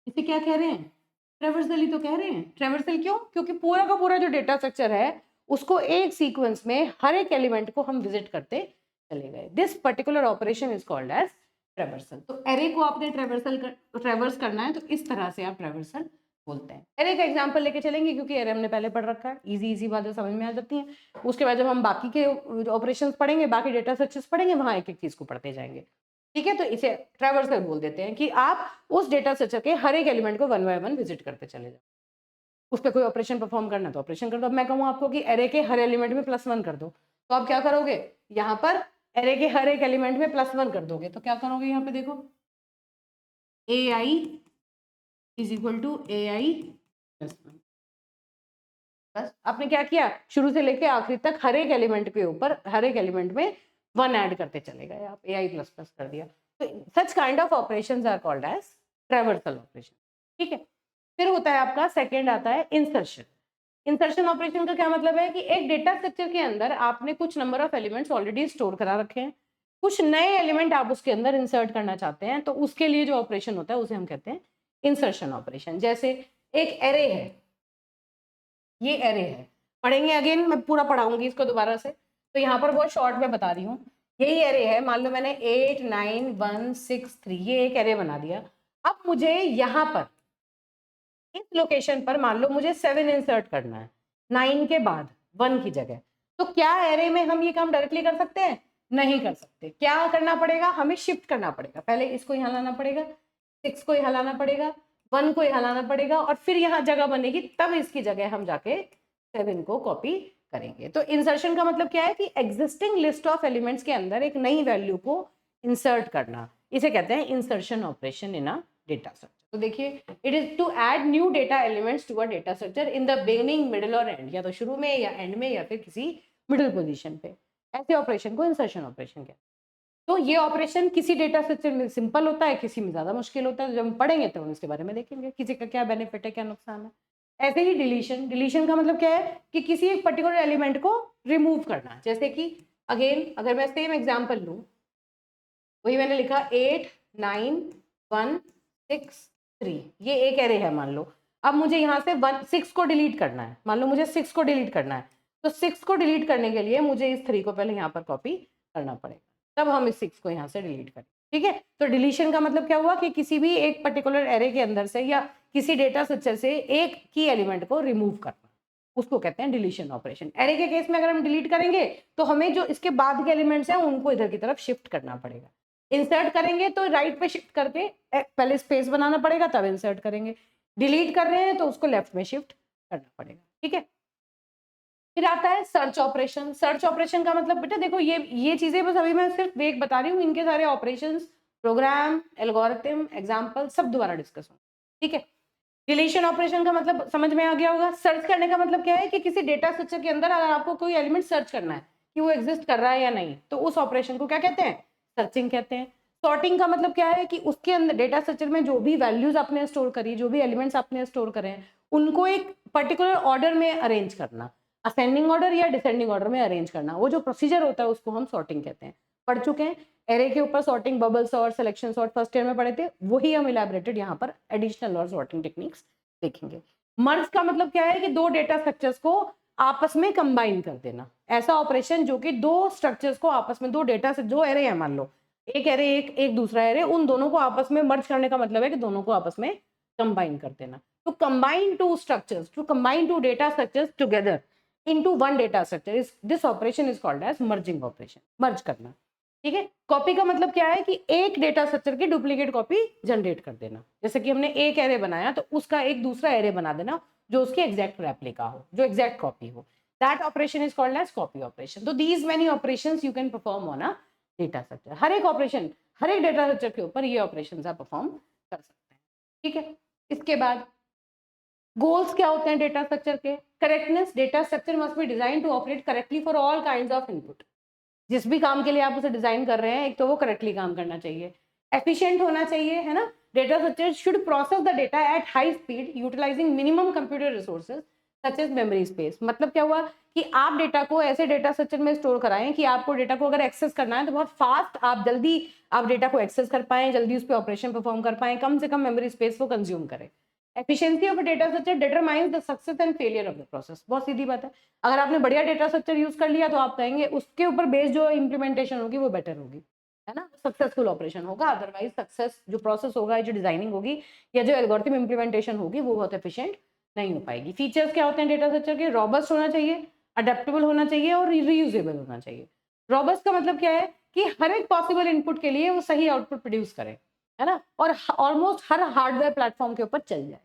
इसे क्या कह रहे हैं, ट्रैवर्सल ही तो कह रहे हैं। ट्रैवर्सल क्यों, क्योंकि पूरा का पूरा जो डेटा स्ट्रक्चर है उसको एक सीक्वेंस में हर एक एलिमेंट को हम विजिट करते चले गए। This particular operation is called as traversal. तो एरे को आपने ट्रैवर्स करना है तो इस तरह से आप ट्रैवर्सल बोलते हैं। एरे का एग्जांपल लेके चलेंगे क्योंकि एरे हमने पहले पढ़ रखा है, इजी इजी बातें समझ में आ जाती हैं। उसके बाद जब हम बाकी के ऑपरेशंस पढ़ेंगे, बाकी डेटा स्ट्रक्चर्स पढ़ेंगे, वहां एक एक चीज को पढ़ते जाएंगे। ठीक है, तो इसे ट्रैवर्सल बोल देते हैं कि आप उस डेटा स्ट्रक्चर के हर एक एलिमेंट को 1 बाय 1 विजिट करते चले जाओ। उस पर कोई ऑपरेशन परफॉर्म करना है तो ऑपरेशन कर दो। अब मैं कहूँ आपको कि एरे के हर एलिमेंट में +1 कर दो, तो आप क्या करोगे, यहाँ पर एरे के हर एक एलिमेंट में +1 कर दोगे। तो क्या करोगे, यहाँ पे देखो AI is equal to AI +1। बस आपने क्या किया, शुरू से लेके आखिरी तक हर एक एलिमेंट के ऊपर, हर एक एलिमेंट में 1 ऐड करते चले गए आप, AI++ कर दिया। तो such kind of operations are called as traversal operation. ठीक है, फिर होता है आपका सेकेंड आता है इंसर्शन। इंसर्शन ऑपरेशन का क्या मतलब है कि एक डेटा स्ट्रक्चर के अंदर आपने कुछ number of elements already store करा रखे हैं, कुछ नए एलिमेंट आप उसके अंदर इंसर्ट करना चाहते हैं, तो उसके लिए जो ऑपरेशन होता है उसे हम कहते हैं इंसर्शन ऑपरेशन। जैसे एक एरे है, ये एरे है, पढ़ेंगे अगेन, मैं पूरा पढ़ाऊंगी इसको दोबारा से, तो यहाँ पर बहुत शॉर्ट में बता रही हूँ। यही एरे है, मान लो मैंने 8 9 1 6 3 ये एक एरे बना दिया। अब मुझे यहाँ पर इस लोकेशन पर मान लो मुझे 7 इंसर्ट करना है 9 के बाद 1 की जगह, तो क्या एरे में हम ये काम डायरेक्टली कर सकते हैं, नहीं कर सकते। क्या करना पड़ेगा, हमें शिफ्ट करना पड़ेगा। पहले इसको यहाँ लाना पड़ेगा, 6 को यहाँ लाना पड़ेगा, 1 को यहाँ लाना पड़ेगा, और फिर यहाँ जगह बनेगी, तब इसकी जगह हम जाके 7 को कॉपी करेंगे। तो इंसर्शन का मतलब क्या है कि एग्जिस्टिंग लिस्ट ऑफ एलिमेंट्स के अंदर एक नई वैल्यू को इंसर्ट करना, इसे कहते हैं insertion operation in a data structure. तो देखिए, it is to add new data elements to a data structure in the beginning, middle और एंड, या तो शुरू में या एंड में या फिर किसी मिडिल पोजीशन पे। ऐसे ऑपरेशन को इंसर्शन ऑपरेशन कहते हैं। तो ये ऑपरेशन किसी डेटा स्ट्रक्चर में सिंपल होता है, किसी में ज्यादा मुश्किल होता है। जब हम पढ़ेंगे तो हम इसके बारे में देखेंगे किसी का क्या बेनिफिट है, क्या नुकसान है। ऐसे ही डिलीशन, डिलीशन का मतलब क्या है कि किसी एक पर्टिकुलर एलिमेंट को रिमूव करना। जैसे कि अगेन अगर मैं सेम एग्जांपल लूं, वही मैंने लिखा 8 9 1 6 3, ये एक एरे है मान लो। अब मुझे यहाँ से 6 को डिलीट करना है, मान लो मुझे 6 को डिलीट करना है। तो 6 को डिलीट करने के लिए मुझे इस 3 को पहले यहाँ पर कॉपी करना पड़ेगा, तब हम इस 6 को यहाँ से डिलीट करें। ठीक है, तो डिलीशन का मतलब क्या हुआ कि किसी भी एक पर्टिकुलर एरे के अंदर से या किसी डेटा स्ट्रक्चर से एक की एलिमेंट को रिमूव करना, उसको कहते हैं डिलीशन ऑपरेशन। एरे के केस में अगर हम डिलीट करेंगे तो हमें जो इसके बाद के एलिमेंट्स हैं उनको इधर की तरफ शिफ्ट करना पड़ेगा। इंसर्ट करेंगे तो राइट पे शिफ्ट करके पहले स्पेस बनाना पड़ेगा, तब इंसर्ट करेंगे। डिलीट कर रहे हैं तो उसको लेफ्ट में शिफ्ट करना पड़ेगा। ठीक है, फिर आता है सर्च ऑपरेशन। सर्च ऑपरेशन का मतलब बेटा देखो, ये चीजें बस अभी मैं सिर्फ एक बता रही हूँ, इनके सारे ऑपरेशंस, प्रोग्राम, एल्गोरिथम, एग्जांपल सब दोबारा डिस्कस होंगे। ठीक है, डिलीशन ऑपरेशन का मतलब समझ में आ गया होगा। सर्च करने का मतलब क्या है कि किसी डेटा स्ट्रक्चर के अंदर अगर आपको कोई एलिमेंट सर्च करना है कि वो एग्जिस्ट कर रहा है या नहीं, तो उस ऑपरेशन को क्या कहते हैं? सर्चिंग कहते हैं। सॉर्टिंग का मतलब क्या है कि उसके अंदर डेटा स्ट्रक्चर में जो भी वैल्यूज आपने स्टोर करी, जो भी एलिमेंट्स आपने स्टोर करे हैं, उनको एक पर्टिकुलर ऑर्डर में अरेंज करना, असेंडिंग ऑर्डर या डिसेंडिंग ऑर्डर में अरेंज करना, वो जो प्रोसीजर होता है उसको हम सॉर्टिंग कहते हैं। पढ़ चुके हैं एरे के ऊपर sorting, bubble sort, selection sort first year में पढ़े थे, वही हम इलैबोरेटेड यहाँ पर एडिशनल और सॉर्टिंग टेक्निक्स देखेंगे। मर्ज का मतलब क्या है कि दो डेटा स्ट्रक्चर्स को आपस में कंबाइन कर देना, ऐसा ऑपरेशन जो कि दो स्ट्रक्चर्स को आपस में, दो डेटा से, जो एरे है मान लो, एक एरे एक दूसरा एरे, उन दोनों को आपस में मर्ज करने का मतलब है कि दोनों को आपस में कंबाइन कर देना। तो combine two structures, to combine two data structures together into one data structure, is this operation is called as merging operation, merge करना। ठीक है, कॉपी का मतलब क्या है कि एक डेटा स्ट्रक्चर की डुप्लीकेट कॉपी जनरेट कर देना। जैसे कि हमने एक एरे बनाया तो उसका एक दूसरा एरे बना देना जो उसकी एग्जैक्ट रेप्लिका हो, जो एग्जैक्ट कॉपी हो। That operation is called as copy operation. तो these many operations you can perform on a data structure. हर एक ऑपरेशन, हर एक डेटा स्ट्रक्चर के ऊपर ये ऑपरेशंस आप परफॉर्म कर सकते हैं। ठीक है, इसके बाद गोल्स क्या होते हैं डेटा स्ट्रक्चर के? Correctness, data structure must be design to operate correctly for all kinds of input. जिस भी काम के लिए आप उसे डिजाइन कर रहे हैं, एक तो वो करेक्टली काम करना चाहिए, एफिशिएंट होना चाहिए, है ना। Data structure should process the data at high speed utilising minimum computer resources such as memory space. मतलब क्या हुआ कि आप डेटा को ऐसे डेटा स्ट्रक्चर में स्टोर कराएं कि आपको डेटा को अगर एक्सेस करना है तो बहुत फास्ट, आप जल्दी आप डेटा को एक्सेस कर पाएं, जल्दी उस पर ऑपरेशन परफॉर्म कर पाएं, कम से कम मेमोरी स्पेस को कंज्यूम करें। Efficiency of data structure determines the success and failure of the process. बहुत सीधी बात है, अगर आपने बढ़िया डेटा स्ट्रक्चर यूज कर लिया तो आप कहेंगे उसके ऊपर बेस्ड जो इम्प्लीमेंटेशन होगी वो बेटर होगी, है ना, सक्सेसफुल ऑपरेशन होगा। अदरवाइज सक्सेस जो प्रोसेस होगा, जो डिजाइनिंग होगी या जो एल्गोरिथम इम्प्लीमेंटेशन होगी वो बहुत एफिशिएंट नहीं हो पाएगी। फीचर्स क्या होते हैं डेटा स्ट्रक्चर के? रॉबस्ट होना चाहिए, अडेप्टेबल होना चाहिए और रीयूजेबल होना चाहिए। रॉबस्ट का मतलब क्या है कि हर एक पॉसिबल इनपुट के लिए वो सही आउटपुट प्रोड्यूस करे, है ना, और ऑलमोस्ट हर हार्डवेयर प्लेटफॉर्म के ऊपर चल जाए,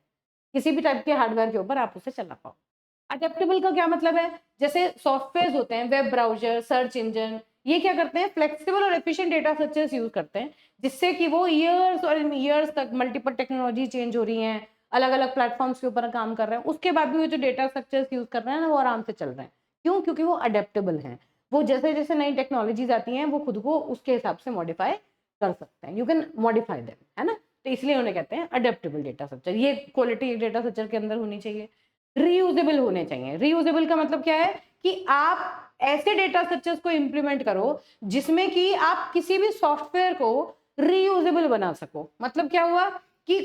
किसी भी टाइप के हार्डवेयर के ऊपर आप उसे चला पाओ। अडेप्टेबल का क्या मतलब है? जैसे सॉफ्टवेयर होते हैं, वेब ब्राउजर, सर्च इंजन, ये क्या करते हैं? फ्लेक्सिबल और एफिशिएंट डेटा स्ट्रक्चर्स यूज करते हैं, जिससे कि वो ईयर्स और ईयर्स तक मल्टीपल टेक्नोलॉजी चेंज हो रही हैं, अलग अलग प्लेटफॉर्म्स के ऊपर काम कर रहे हैं, उसके बाद भी वो जो डेटा स्ट्रक्चर्स यूज कर रहे हैं ना, वो आराम से चल रहे हैं। क्यों? क्योंकि वो अडेप्टेबल हैं। वो जैसे जैसे नई टेक्नोलॉजीज आती हैं वो खुद को उसके हिसाब से मॉडिफाई कर सकते हैं, यू कैन मॉडिफाई देम, है ना। तो इसलिए उन्हें कहते हैं अडेप्टेबल डेटा स्ट्रक्चर। ये क्वालिटी एक डेटा स्ट्रक्चर के अंदर होनी चाहिए। रीयूजेबल होने चाहिए। रीयूजेबल का मतलब क्या है कि आप ऐसे डेटा स्ट्रक्चर्स को इंप्लीमेंट करो जिसमें कि आप किसी भी सॉफ्टवेयर को रीयूजेबल बना सको। मतलब क्या हुआ कि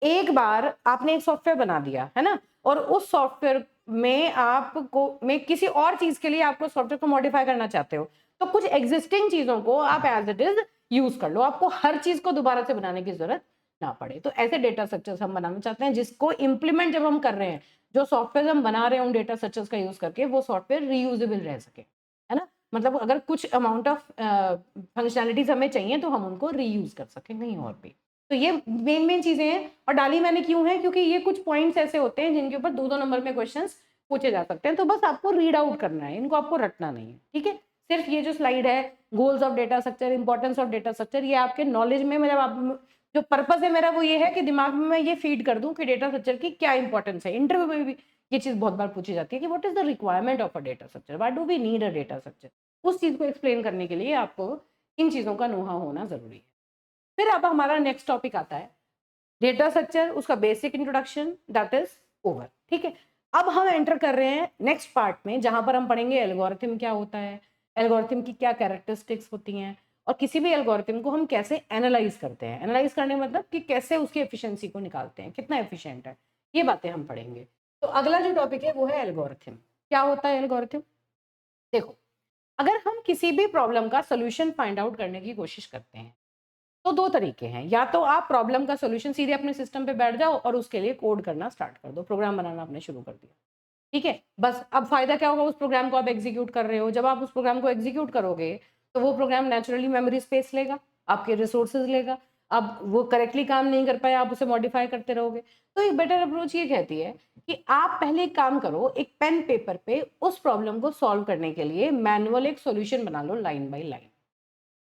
एक बार आपने एक सॉफ्टवेयर बना दिया, है ना, और उस सॉफ्टवेयर में आपको में किसी और चीज के लिए आपको सॉफ्टवेयर को मॉडिफाई करना चाहते हो, तो कुछ एग्जिस्टिंग चीजों को आप एज इट इज यूज कर लो, आपको हर चीज को दोबारा से बनाने की जरूरत ना पड़े। तो ऐसे डेटा स्ट्रक्चर्स हम बनाना चाहते हैं जिसको इंप्लीमेंट जब हम कर रहे हैं, जो सॉफ्टवेयर हम बना रहे हैं उन डेटा स्ट्रक्चर्स का यूज करके, वो सॉफ्टवेयर रीयूजेबल रह सके, है ना। मतलब अगर कुछ अमाउंट ऑफ फंक्शनैलिटीज हमें चाहिए तो हम उनको रीयूज कर सकें, नहीं और भी। तो ये मेन मेन चीजें हैं, और डाली मैंने क्यों है, क्योंकि ये कुछ पॉइंट्स ऐसे होते हैं जिनके ऊपर 2-2 नंबर में क्वेश्चंस पूछे जा सकते हैं। तो बस आपको रीड आउट करना है, इनको आपको रटना नहीं है, ठीक है। सिर्फ ये जो स्लाइड है, goals of data structure, importance of data structure, ये आपके नॉलेज में, मतलब आप जो पर्पस है मेरा वो ये है कि दिमाग में मैं ये फीड कर दूं कि डेटा स्ट्रक्चर की क्या इंपॉर्टेंस है। इंटरव्यू में भी ये चीज बहुत बार पूछी जाती है कि what is the requirement of a data structure, why do we need a data structure. उस चीज को एक्सप्लेन करने के लिए आपको इन चीजों का नोहा होना जरूरी है। फिर अब हमारा नेक्स्ट टॉपिक आता है डेटा स्ट्रक्चर, उसका basic introduction, that is over, ठीक है। अब हम एंटर कर रहे हैं नेक्स्ट पार्ट में, जहां पर हम पढ़ेंगे एल्गोरिथम क्या होता है, एल्गोरिथम की क्या कैरेक्टरिस्टिक्स होती हैं, और किसी भी एल्गोरिथम को हम कैसे एनालाइज करते हैं। एनालाइज करने मतलब कि कैसे उसकी एफिशिएंसी को निकालते हैं, कितना एफिशिएंट है, ये बातें हम पढ़ेंगे। तो अगला जो टॉपिक है वो है एल्गोरिथम। क्या होता है एल्गोरिथम? देखो, अगर हम किसी भी प्रॉब्लम का सॉल्यूशन फाइंड आउट करने की कोशिश करते हैं तो दो तरीके हैं। या तो आप प्रॉब्लम का सॉल्यूशन सीधे अपने सिस्टम पे बैठ जाओ और उसके लिए कोड करना स्टार्ट कर दो, प्रोग्राम बनाना आपने शुरू कर दिया, ठीक है। बस अब फायदा क्या होगा, उस प्रोग्राम को आप एग्जीक्यूट कर रहे हो, जब आप उस प्रोग्राम को एग्जीक्यूट करोगे तो वो प्रोग्राम नेचुरली मेमोरी स्पेस लेगा, आपके रिसोर्सेज लेगा। अब वो करेक्टली काम नहीं कर पाए, आप उसे मॉडिफाई करते रहोगे। तो एक बेटर अप्रोच ये कहती है कि आप पहले एक काम करो, एक पेन पेपर पे उस प्रॉब्लम को सॉल्व करने के लिए मैनुअल एक सॉल्यूशन बना लो, line by line,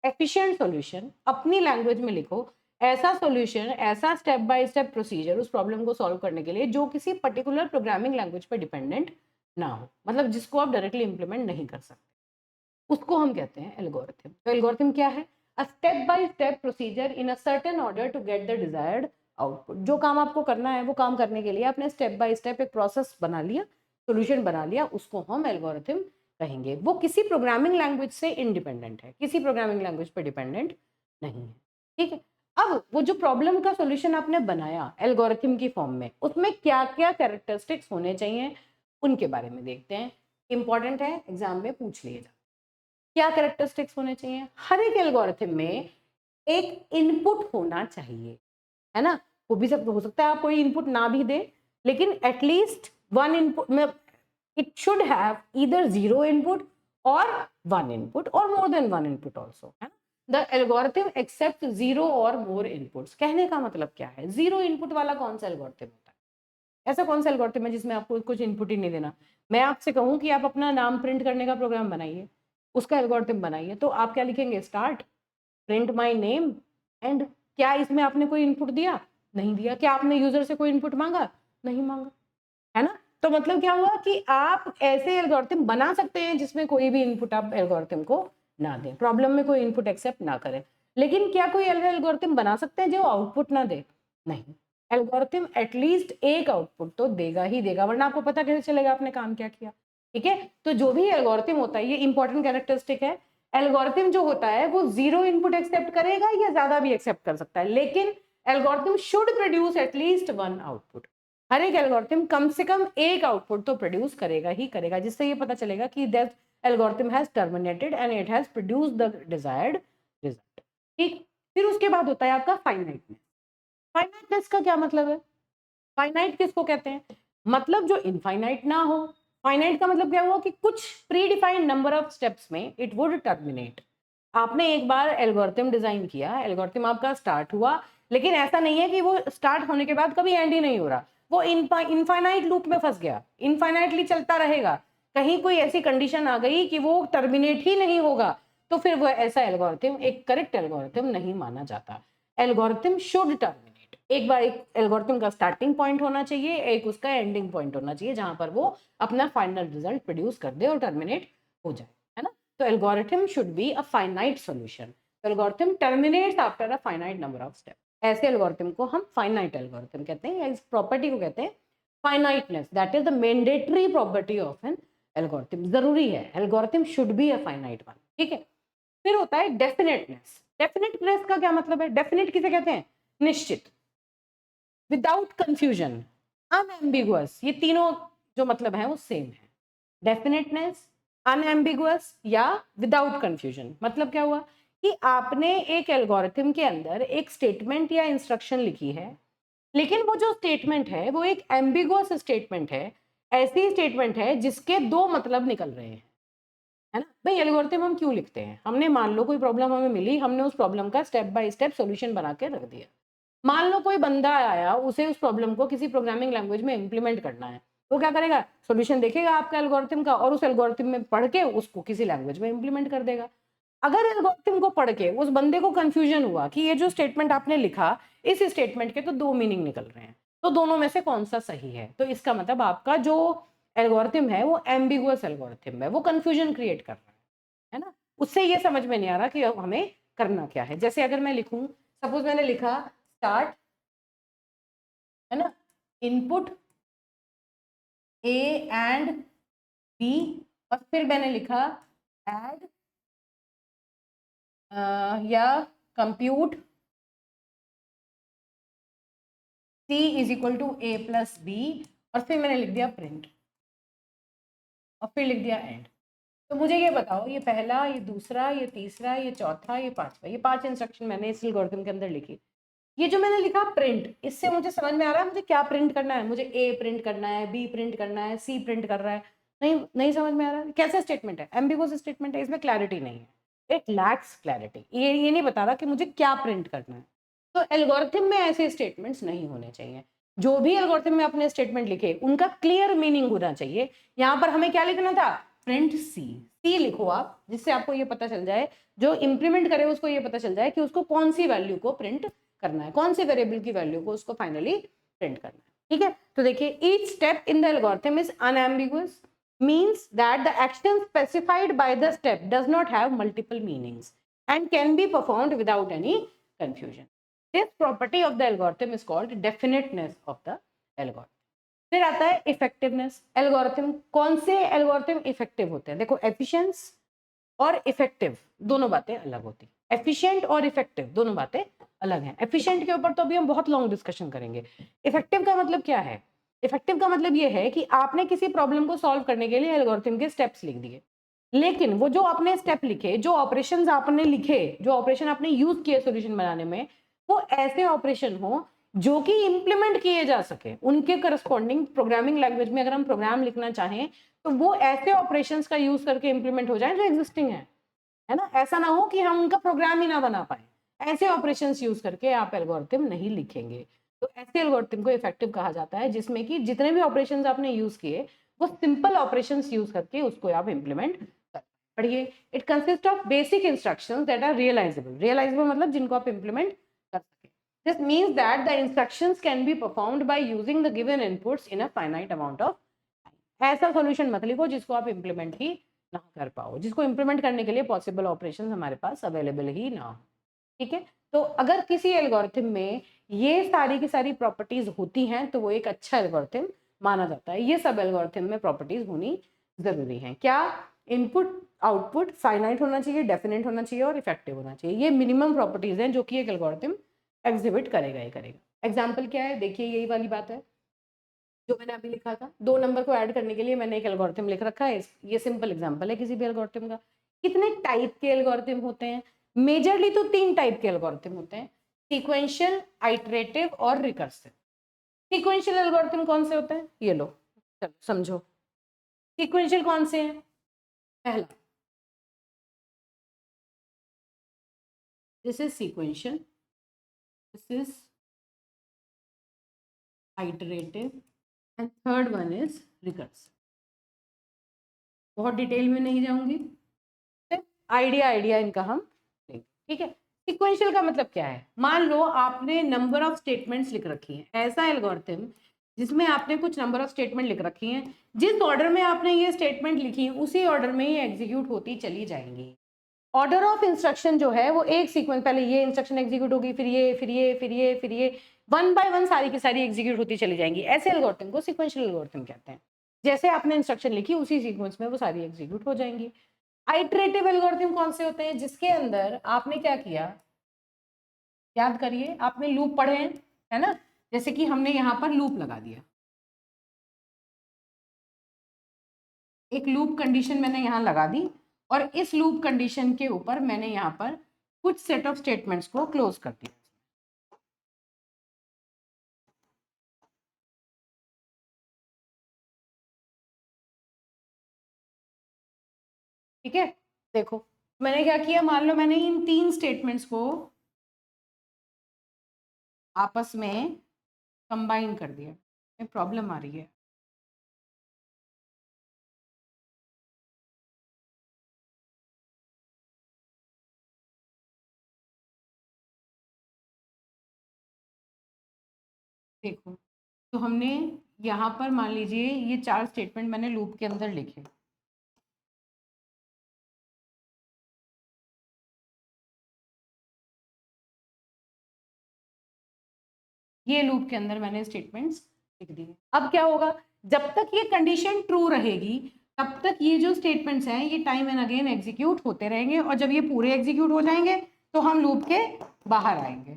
efficient solution अपनी लैंग्वेज में लिखो। ऐसा सॉल्यूशन, ऐसा स्टेप बाय स्टेप प्रोसीजर उस प्रॉब्लम को सॉल्व करने के लिए जो किसी पर्टिकुलर प्रोग्रामिंग लैंग्वेज पर डिपेंडेंट ना हो, मतलब जिसको आप डायरेक्टली इंप्लीमेंट नहीं कर सकते, उसको हम कहते हैं एल्गोरिथम। तो एल्गोरिथम क्या है? A step by step procedure in a certain order to get the desired output. जो काम आपको करना है वो काम करने के लिए आपने स्टेप बाय स्टेप एक प्रोसेस बना लिया, सॉल्यूशन बना लिया, उसको हम एल्गोरिथम कहेंगे। वो किसी प्रोग्रामिंग लैंग्वेज से इंडिपेंडेंट है, किसी प्रोग्रामिंग लैंग्वेज पे डिपेंडेंट नहीं है, ठीक है। अब वो जो प्रॉब्लम का सॉल्यूशन आपने बनाया एल्गोरिथम की फॉर्म में, उसमें क्या क्या कैरेक्टरिस्टिक्स होने चाहिए उनके बारे में देखते हैं। इंपॉर्टेंट है, एग्जाम में पूछ लिए जाते। क्या कैरेक्टरिस्टिक्स होने चाहिए? हर एक एल्गोरिथम में एक इनपुट होना चाहिए, है ना। वो भी सब हो सकता है आप कोई इनपुट ना भी दे, लेकिन एटलीस्ट वन इनपुट में it should have either zero input और वन इनपुट और more than one input also, है ना। द एल्गोरिथम एक्सेप्ट जीरो और मोर इनपुट्स। कहने का मतलब क्या है? जीरो इनपुट वाला कौन सा एल्गोरिथम होता है? ऐसा कौन सा एल्गोरिथम है जिसमें आपको कुछ इनपुट ही नहीं देना? मैं आपसे कहूं कि आप अपना नाम प्रिंट करने का प्रोग्राम बनाइए, उसका एल्गोरिथम बनाइए, तो आप क्या लिखेंगे? Start print my name and. क्या इसमें आपने कोई इनपुट दिया? नहीं दिया। क्या आपने यूजर से कोई इनपुट मांगा? नहीं मांगा, है ना। तो मतलब क्या हुआ कि आप ऐसे एल्गोरिथम बना सकते हैं जिसमें कोई भी इनपुट आप एल्गोरिथम को ना दें, प्रॉब्लम में कोई इनपुट एक्सेप्ट ना करें। लेकिन क्या कोई एल्गोरिथम बना सकते हैं जो आउटपुट ना दे? नहीं। एल्गोरिथम एटलीस्ट एक आउटपुट तो देगा ही देगा, वरना आपको पता कैसे चलेगा आपने काम क्या किया, ठीक है। तो जो भी एल्गोरिथम होता है, ये इंपॉर्टेंट कैरेक्टरिस्टिक है, एल्गोरिथम जो होता है वो जीरो इनपुट एक्सेप्ट करेगा या ज्यादा भी एक्सेप्ट कर सकता है, लेकिन algorithm should produce at least one output. हर एक एल्गोरिथम कम से कम एक आउटपुट तो प्रोड्यूस करेगा ही करेगा, जिससे ये पता चलेगा कि that algorithm has terminated and it has produced the desired result, ठीक। फिर उसके बाद होता है आपका फाइनाइटनेस। फाइनाइटनेस का क्या मतलब है? फाइनाइट किसको कहते हैं? मतलब जो इनफाइनाइट ना हो। फाइनाइट का मतलब क्या हुआ कि कुछ pre defined number of steps में इट वुड टर्मिनेट। आपने एक बार एल्गोरिथम डिजाइन किया, एल्गोरिथम आपका स्टार्ट हुआ, लेकिन ऐसा नहीं है कि वो स्टार्ट होने के बाद कभी एंड ही नहीं हो रहा, वो इनफाइनाइट लूप में फंस गया, इनफाइनाइटली चलता रहेगा। कहीं कोई ऐसी कंडीशन आ गई कि वो टर्मिनेट ही नहीं होगा, तो फिर वो ऐसा एल्गोरिथम एक करेक्ट एल्गोरिथम नहीं माना जाता। Algorithm should terminate. एक बार एक एल्गोरिथम का स्टार्टिंग पॉइंट होना चाहिए, एक उसका एंडिंग पॉइंट होना चाहिए, जहां पर वो अपना फाइनल रिजल्ट प्रोड्यूस कर दे और टर्मिनेट हो जाए, है ना। तो algorithm should be a finite solution. तो algorithm terminates after a finite number of steps. ऐसे algorithm को हम finite algorithm कहते हैं, या इस property को कहते हैं finiteness. That is the mandatory property of an algorithm. जरूरी है, algorithm should be a finite one. ठीक है। फिर होता है definiteness. Definiteness का क्या मतलब है? Definite किसे कहते हैं? निश्चित, विदाउट कंफ्यूजन, अनएम्बिगुअस। ये तीनों जो मतलब है वो सेम है। डेफिनेटनेस, अनएम्बिगुअस या विदाउट कंफ्यूजन। मतलब क्या हुआ कि आपने एक एल्गोरिथम के अंदर एक स्टेटमेंट या इंस्ट्रक्शन लिखी है, लेकिन वो जो स्टेटमेंट है वो एक एम्बिगुअस स्टेटमेंट है, ऐसी स्टेटमेंट है जिसके दो मतलब निकल रहे हैं, है ना। भाई एल्गोरिथम हम क्यों लिखते हैं? हमने मान लो कोई प्रॉब्लम हमें मिली, हमने उस प्रॉब्लम का स्टेप बाय स्टेप सॉल्यूशन बना के रख दिया। मान लो कोई बंदा आया, उसे उस प्रॉब्लम को किसी प्रोग्रामिंग लैंग्वेज में इंप्लीमेंट करना है, वो क्या करेगा? सॉल्यूशन देखेगा आपका एल्गोरिथम का और उस एल्गोरिथम में पढ़ के उसको किसी लैंग्वेज में इंप्लीमेंट कर देगा। अगर एल्गोरिथम को पढ़ के उस बंदे को कंफ्यूजन हुआ कि ये जो स्टेटमेंट आपने लिखा, इस स्टेटमेंट के तो दो मीनिंग निकल रहे हैं, तो दोनों में से कौन सा सही है, तो इसका मतलब आपका जो एल्गोरिथम है वो एम्बिगुअस एल्गोरिथम है, वो कंफ्यूजन क्रिएट कर रहा है ना। उससे ये समझ में नहीं आ रहा कि अब हमें करना क्या है। जैसे अगर मैं लिखूं, सपोज मैंने लिखा स्टार्ट, है ना, इनपुट ए एंड बी, और फिर मैंने लिखा ऐड या compute c is equal to a plus b, और फिर मैंने लिख दिया प्रिंट, और फिर लिख दिया एंड। तो मुझे ये बताओ, ये पहला, ये दूसरा, ये तीसरा, ये चौथा, ये पांचवा, ये 5 इंस्ट्रक्शन मैंने इस एल्गोरिथम के अंदर लिखी। ये जो मैंने लिखा प्रिंट, इससे मुझे समझ में आ रहा है मुझे क्या प्रिंट करना है। मुझे ए प्रिंट करना है, बी प्रिंट करना है, सी प्रिंट कर रहा है। नहीं समझ में आ रहा है कैसा स्टेटमेंट है, एम्बिगुअस स्टेटमेंट है, इसमें क्लैरिटी नहीं है, इट लैक्स क्लैरिटी। ये नहीं बता रहा कि मुझे क्या प्रिंट करना है। तो एल्गोरिथम में ऐसे स्टेटमेंट्स नहीं होने चाहिए। जो भी एल्गोरिथम में अपने स्टेटमेंट लिखे उनका क्लियर मीनिंग होना चाहिए। यहाँ पर हमें क्या लिखना था, प्रिंट सी। सी लिखो आप, जिससे आपको ये पता चल जाए, जो इंप्लीमेंट करे उसको ये पता चल जाए कि उसको कौन सी वैल्यू को प्रिंट करना है, कौन से वेरिएबल की वैल्यू को उसको फाइनली प्रिंट करना है। ठीक है, तो देखिए each step in the algorithm is unambiguous, means that the action specified by the step does not have multiple meanings and can be performed without any confusion. This property of the algorithm is called definiteness of the algorithm. फिर आता है effectiveness. Algorithm, कौन से algorithm effective होते हैं? देखो efficiency और effective दोनों बातें अलग होती हैं। एफिशिएंट और इफेक्टिव दोनों बातें अलग हैं। एफिशिएंट के ऊपर तो अभी हम बहुत लॉन्ग डिस्कशन करेंगे। इफेक्टिव का मतलब क्या है? इफेक्टिव का मतलब ये है कि आपने किसी प्रॉब्लम को सॉल्व करने के लिए एल्गोरिथम के स्टेप्स लिख दिए, लेकिन वो जो आपने स्टेप लिखे, जो ऑपरेशंस आपने लिखे, जो ऑपरेशन आपने यूज किए सॉल्यूशन बनाने में, वो ऐसे ऑपरेशन हो जो कि इंप्लीमेंट किए जा सके। उनके करस्पॉन्डिंग प्रोग्रामिंग लैंग्वेज में अगर हम प्रोग्राम लिखना चाहें तो वो ऐसे ऑपरेशंस का यूज करके इंप्लीमेंट हो जाए जो एग्जिस्टिंग है ना। ऐसा ना हो कि हम उनका प्रोग्राम ही ना बना पाए। ऐसे ऑपरेशंस यूज करके आप एल्गोरिथम नहीं लिखेंगे। तो ऐसे एल्गोरिथम को इफेक्टिव कहा जाता है जिसमें कि जितने भी ऑपरेशंस आपने यूज किए वो सिंपल ऑपरेशंस यूज करके उसको आप इंप्लीमेंट कर। पढ़िए, it consist of basic instructions that are realisable. Realisable मतलब जिनको आप इंप्लीमेंट कर सके। This means that the instructions can be performed by using the given inputs in a finite amount of. ऐसा सॉल्यूशन मत लिखो जिसको आप इंप्लीमेंट ही ना कर पाओ, जिसको इंप्लीमेंट करने के लिए पॉसिबल ऑपरेशंस हमारे पास अवेलेबल ही ना हो। ठीक है, तो अगर किसी एल्गोरिथम में ये सारी की सारी प्रॉपर्टीज होती हैं तो वो एक अच्छा एल्गोरिथम माना जाता है। ये सब एल्गोरिथम में प्रॉपर्टीज होनी जरूरी है। क्या? इनपुट आउटपुट फाइनाइट होना चाहिए, डेफिनेट होना चाहिए और इफेक्टिव होना चाहिए। ये मिनिमम प्रॉपर्टीज हैं जो कि एक एल्गोरिथम एग्जिबिट करेगा ही करेगा। एग्जाम्पल क्या है? देखिए यही वाली बात है जो मैंने अभी लिखा था। 2 नंबर को ऐड करने के लिए मैंने एक एल्गोरिथम लिख रखा है। ये सिंपल एग्जांपल है किसी भी एल्गोरिथम का। कितने टाइप के एल्गोरिथम होते हैं? मेजरली तो 3 टाइप के एल्गोरिथम होते हैं, सीक्वेंशियल, आइटरेटिव और रिकर्सिव। सीक्वेंशियल एल्गोरिथम कौन से होते हैं? ये लो, चलो समझो। सीक्वेंशियल कौन से हैं? पहला, this is sequential, this is iterative and third one is recursive. बहुत डिटेल में नहीं जाऊंगी, आइडिया आइडिया इनका हम लेंगे। ठीक है, सीक्वेंशियल का मतलब क्या है? मान लो आपने नंबर ऑफ स्टेटमेंट्स लिख रखी हैं, ऐसा एल्गोरिथम जिसमें आपने कुछ नंबर ऑफ स्टेटमेंट लिख रखी हैं, जिस ऑर्डर में आपने ये स्टेटमेंट लिखी उसी ऑर्डर में ये एग्जीक्यूट होती चली जाएंगी। ऑर्डर ऑफ इंस्ट्रक्शन जो है वो एक सीक्वेंस, पहले ये इंस्ट्रक्शन एग्जीक्यूट होगी, फिर ये, फिर ये, फिर ये, फिर ये, वन बाय वन सारी की सारी एग्जीक्यूट होती चली जाएंगी। ऐसे एल्गोरिथम को सीक्वेंशियल एल्गोरिथम कहते हैं। जैसे आपने इंस्ट्रक्शन लिखी उसी सीक्वेंस में वो सारी एग्जीक्यूट हो जाएंगी। आइटरेटिव एल्गोरिथम कौन से होते हैं? जिसके अंदर आपने क्या किया, याद करिए, आपने लूप पढ़े हैं, है ना। जैसे कि हमने यहाँ पर लूप लगा दिया, एक लूप कंडीशन मैंने यहाँ लगा दी और इस लूप कंडीशन के ऊपर मैंने यहाँ पर कुछ सेट ऑफ स्टेटमेंट्स को क्लोज कर दिया। ठीक है, देखो मैंने क्या किया, मान लो मैंने इन 3 स्टेटमेंट्स को आपस में कंबाइन कर दिया। प्रॉब्लम आ रही है। देखो, तो हमने यहाँ पर मान लीजिए ये 4 स्टेटमेंट मैंने लूप के अंदर लिखे। ये लूप के अंदर मैंने स्टेटमेंट्स लिख दिए। अब क्या होगा, जब तक ये कंडीशन ट्रू रहेगी तब तक ये जो स्टेटमेंट्स हैं ये टाइम एंड अगेन एग्जीक्यूट होते रहेंगे, और जब ये पूरे एग्जीक्यूट हो जाएंगे तो हम लूप के बाहर आएंगे।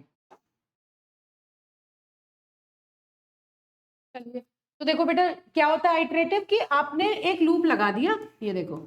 चलिए तो देखो बेटा क्या होता है आइटरेटिव, कि आपने एक लूप लगा दिया, ये देखो